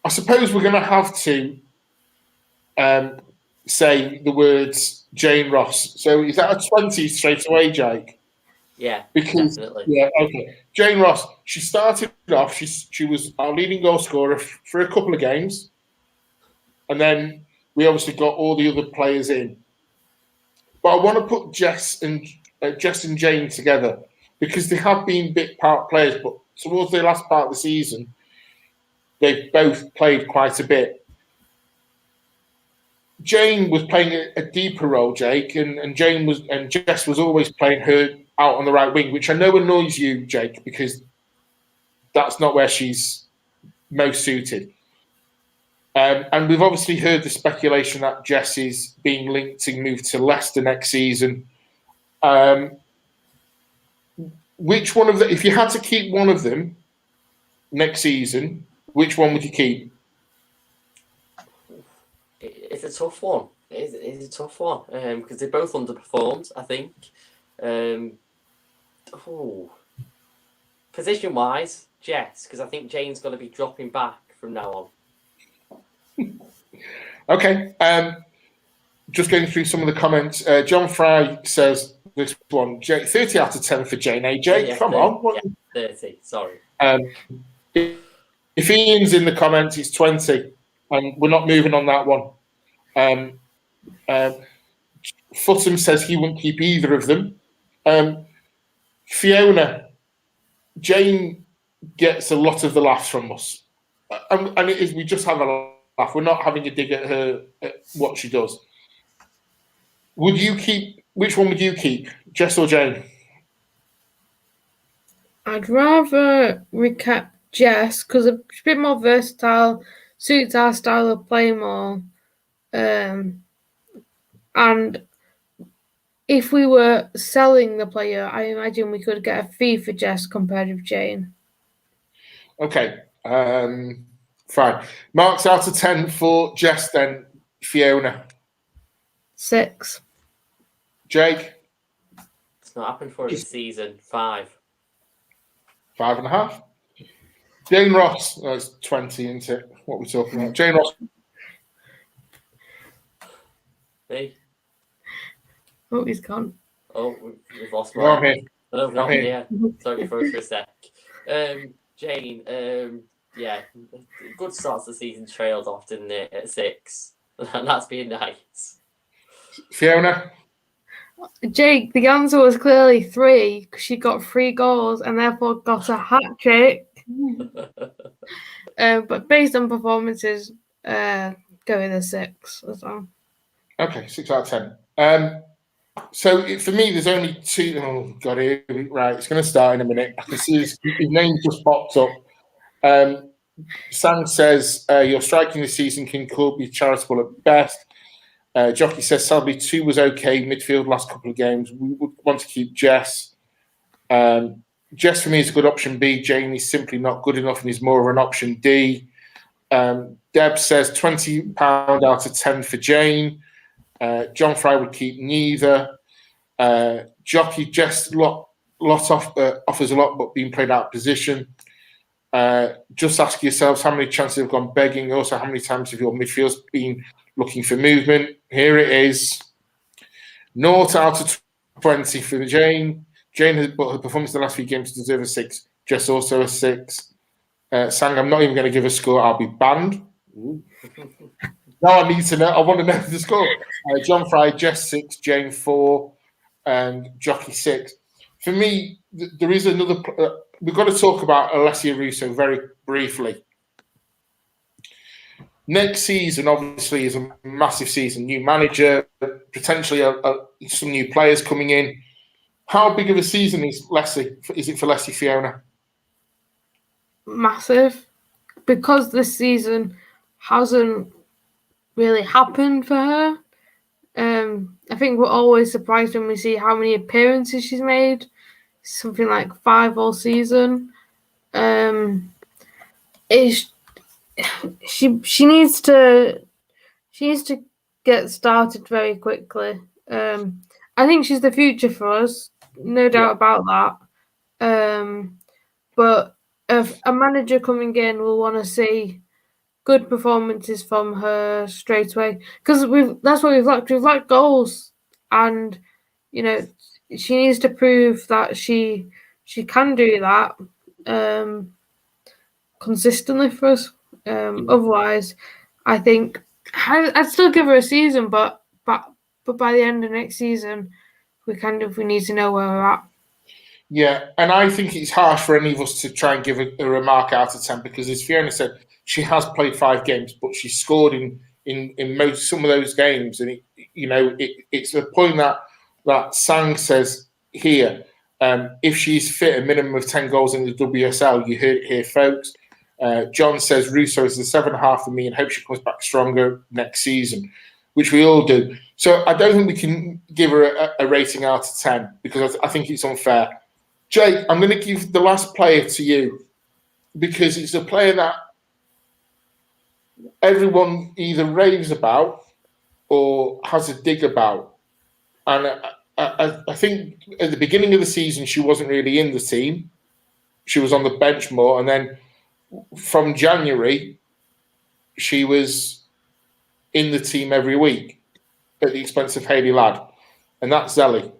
suppose we're going to have to say the words Jane Ross. So is that a 20 straight away, Jake? Yeah, because definitely. Yeah, okay. Jane Ross, she started off. She was our leading goal scorer for a couple of games, and then we obviously got all the other players in. But I want to put Jess and Jane together because they have been bit part players, but towards the last part of the season, they've both played quite a bit. Jane was playing a deeper role, Jake, and Jess was always playing her out on the right wing, which I know annoys you, Jake, because that's not where she's most suited. And we've obviously heard the speculation that Jess is being linked to move to Leicester next season. Which one of them, if you had to keep one of them next season, which one would you keep? It's a tough one. It's a tough one because they both underperformed, I think. Position-wise, Jess, because I think Jane's going to be dropping back from now on. Okay. Just going through some of the comments. John Fry says this one, 30 out of 10 for Jane. Hey, Jake, Yeah, come 30, on. Yeah, 30, sorry. If Ian's in the comments, it's 20, and we're not moving on that one. Futham says he wouldn't keep either of them. Fiona, Jane gets a lot of the laughs from us. And it is, we just have a laugh. We're not having a dig at her, at what she does. Would you keep, which one would you keep, Jess or Jane? I'd rather we kept Jess because she's a bit more versatile, suits our style of play more. And if we were selling the player, I imagine we could get a fee for Jess compared with Jane. Okay, fine. Marks out of 10 for Jess then, Fiona. 6. Jake? It's not happened for this season. 5. 5.5. Jane Ross, that's 20, isn't it? What we're talking about. Jane Ross. Me? Oh, he's gone. Oh, we've lost You're Mark. here. Oh, no, I'm here. yeah. Sorry, froze for a sec. Jane, yeah, good start to the season, trailed off, didn't it, at 6. And that's being nice. Fiona? Jake, the answer was clearly 3 because she got 3 goals and therefore got a hat trick. But based on performances, go with a 6 as well. Okay, 6 out of 10. So for me, there's only 2. Oh, God, right. It's going to start in a minute. I can see his name just popped up. Sang says, your striking this season can be charitable at best. Jockey says, Selby 2 was okay. Midfield last couple of games. We would want to keep Jess. Jess for me is a good option B. Jane is simply not good enough and is more of an option D. Deb says £20 out of 10 for Jane. John Fry would keep neither. Jockey Jess offers a lot, but being played out of position. Just ask yourselves how many chances have gone begging. Also, how many times have your midfield's been looking for movement? Here it is. 0 out of 20 for Jane. Jane has, but her performance in the last few games deserves a 6. Jess also a 6. Sang, I'm not even going to give a score. I'll be banned. Now I need to know. I want to know the score. John Fry, Jess 6, Jane 4, and Jockey 6. For me, there is another. We've got to talk about Alessia Russo very briefly. Next season, obviously, is a massive season. New manager, potentially some new players coming in. How big of a season is Leslie? Is it for Leslie, Fiona? Massive, because this season hasn't really happened for her. I think we're always surprised when we see how many appearances she's made. Something like 5 all season. She needs to get started very quickly. I think she's the future for us, no doubt about that. But if a manager coming in will want to see good performances from her straight away, because that's what we've lacked. We've lacked goals, and she needs to prove that she can do that consistently for us. Otherwise, I think I'd still give her a season, but by the end of next season, we need to know where we're at. Yeah, and I think it's harsh for any of us to try and give her a mark out of 10 because, as Fiona said, she has played 5 games, but she scored in some of those games, and it's the point that Sang says here. If she's fit, a minimum of 10 goals in the WSL, you heard it here, folks. John says Russo is the 7.5 for me and hope she comes back stronger next season, which we all do. So I don't think we can give her a rating out of 10 because I think it's unfair. Jake, I'm going to give the last player to you because it's a player that everyone either raves about or has a dig about. And I think at the beginning of the season, she wasn't really in the team. She was on the bench more. And then from January, she was in the team every week at the expense of Hayley Ladd. And that's Zelly.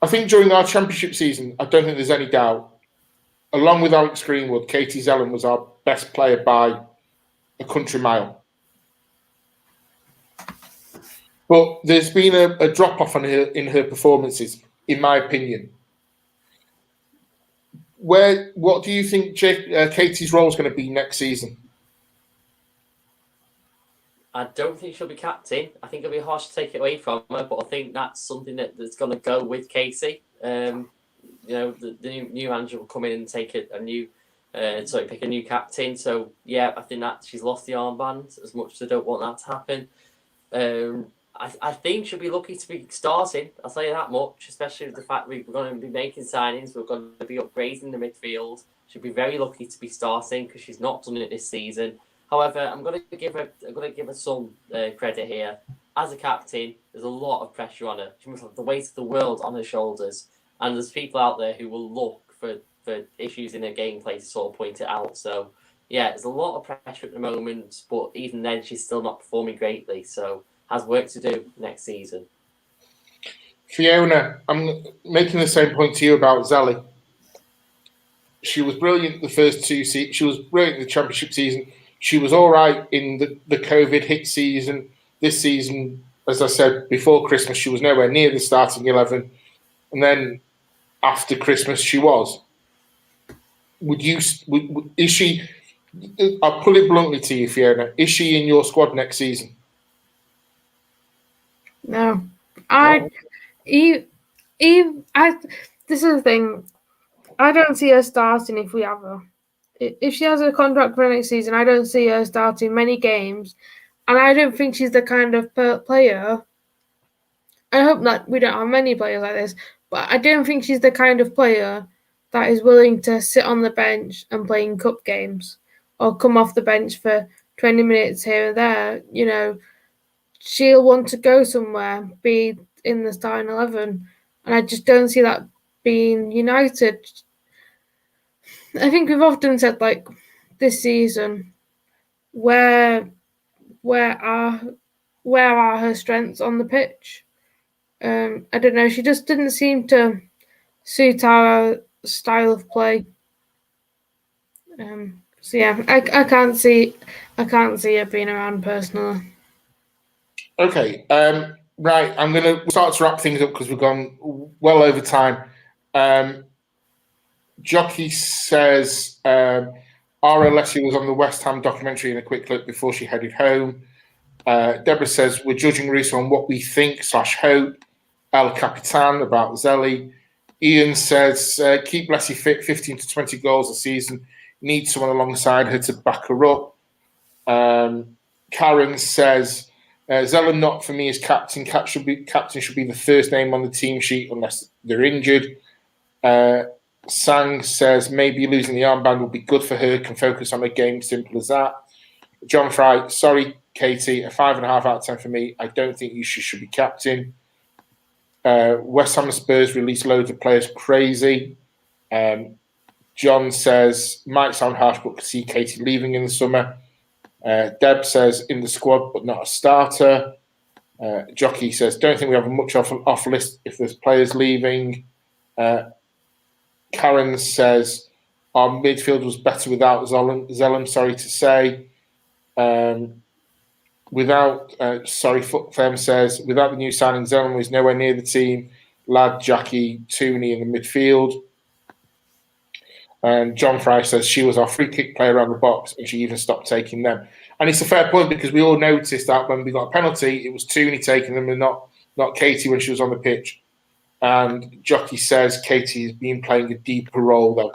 I think during our championship season, I don't think there's any doubt, along with Alex Greenwood, Katie Zellen was our best player by a country mile. But there's been a drop-off in her performances, in my opinion. What do you think Katie's role is going to be next season? I don't think she'll be captain. I think it'll be harsh to take it away from her, but I think that's something that's going to go with Katie. The new manager will come in and take pick a new captain. So yeah, I think that she's lost the armband as much as I don't want that to happen. I think she'll be lucky to be starting. I'll tell you that much, especially with the fact we're going to be making signings. We're going to be upgrading the midfield. She'll be very lucky to be starting because she's not done it this season. However, I'm going to give her some credit here. As a captain, there's a lot of pressure on her. She must have the weight of the world on her shoulders, and there's people out there who will look for issues in her gameplay to sort of point it out. So yeah, there's a lot of pressure at the moment, but even then, she's still not performing greatly. So has work to do next season. Fiona, I'm making the same point to you about Zelly. She was brilliant the first two seasons. She was brilliant in the championship season. She was all right in the COVID hit season. This season, as I said before Christmas, she was nowhere near the starting 11. And then after Christmas, she was. Is she? I'll put it bluntly to you, Fiona. Is she in your squad next season? No, this is the thing. I don't see her starting if we have her. If she has a contract for next season, I don't see her starting many games, and I don't think she's the kind of player. I hope that we don't have many players like this, but I don't think she's the kind of player that is willing to sit on the bench and play in cup games or come off the bench for 20 minutes here and there. You know, she'll want to go somewhere, be in the starting 11, and I just don't see that being United. I think we've often said, like, this season, where are her strengths on the pitch? I don't know. She just didn't seem to suit our style of play. So yeah, I can't see her being around personally. Okay. Right. I'm going to start to wrap things up because we've gone well over time. Jockey says Leslie was on the West Ham documentary in a quick clip before she headed home. Deborah says we're judging Reese on what we think / hope. El Capitan about Zelly. Ian says keep Leslie fit, 15 to 20 goals a season. Need someone alongside her to back her up. Karen says Zella not for me as captain. Captain should be the first name on the team sheet unless they're injured. Sang says maybe losing the armband will be good for her. Can focus on her game. Simple as that. John Fry, sorry, Katie, a 5.5 out of 10 for me. I don't think you should be captain. West Ham Spurs release loads of players. Crazy. John says might sound harsh, but could see Katie leaving in the summer. Deb says in the squad, but not a starter. Jockey says don't think we have much off list if there's players leaving. Karen says our midfield was better without Zellum, sorry to say. Footfem says without the new signing, Zellum was nowhere near the team. Ladd, Jackie, Tooney in the midfield. And John Fry says she was our free kick player around the box and she even stopped taking them. And it's a fair point because we all noticed that when we got a penalty, it was Tooney taking them and not Katie when she was on the pitch. And Jockey says Katie has been playing a deeper role though.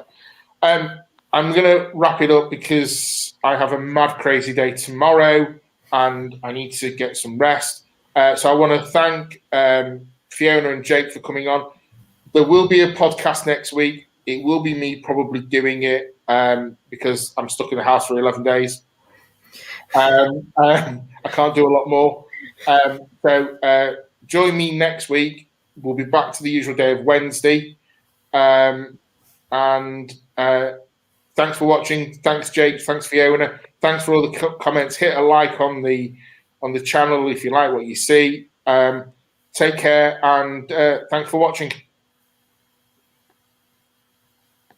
I'm going to wrap it up because I have a mad crazy day tomorrow and I need to get some rest. So I want to thank Fiona and Jake for coming on. There will be a podcast next week. It will be me probably doing it because I'm stuck in the house for 11 days. I can't do a lot more. So join me next week. We'll be back to the usual day of Wednesday. And thanks for watching. Thanks, Jake. Thanks, Fiona. Thanks for all the comments. Hit a like on the channel if you like what you see. Take care and thanks for watching.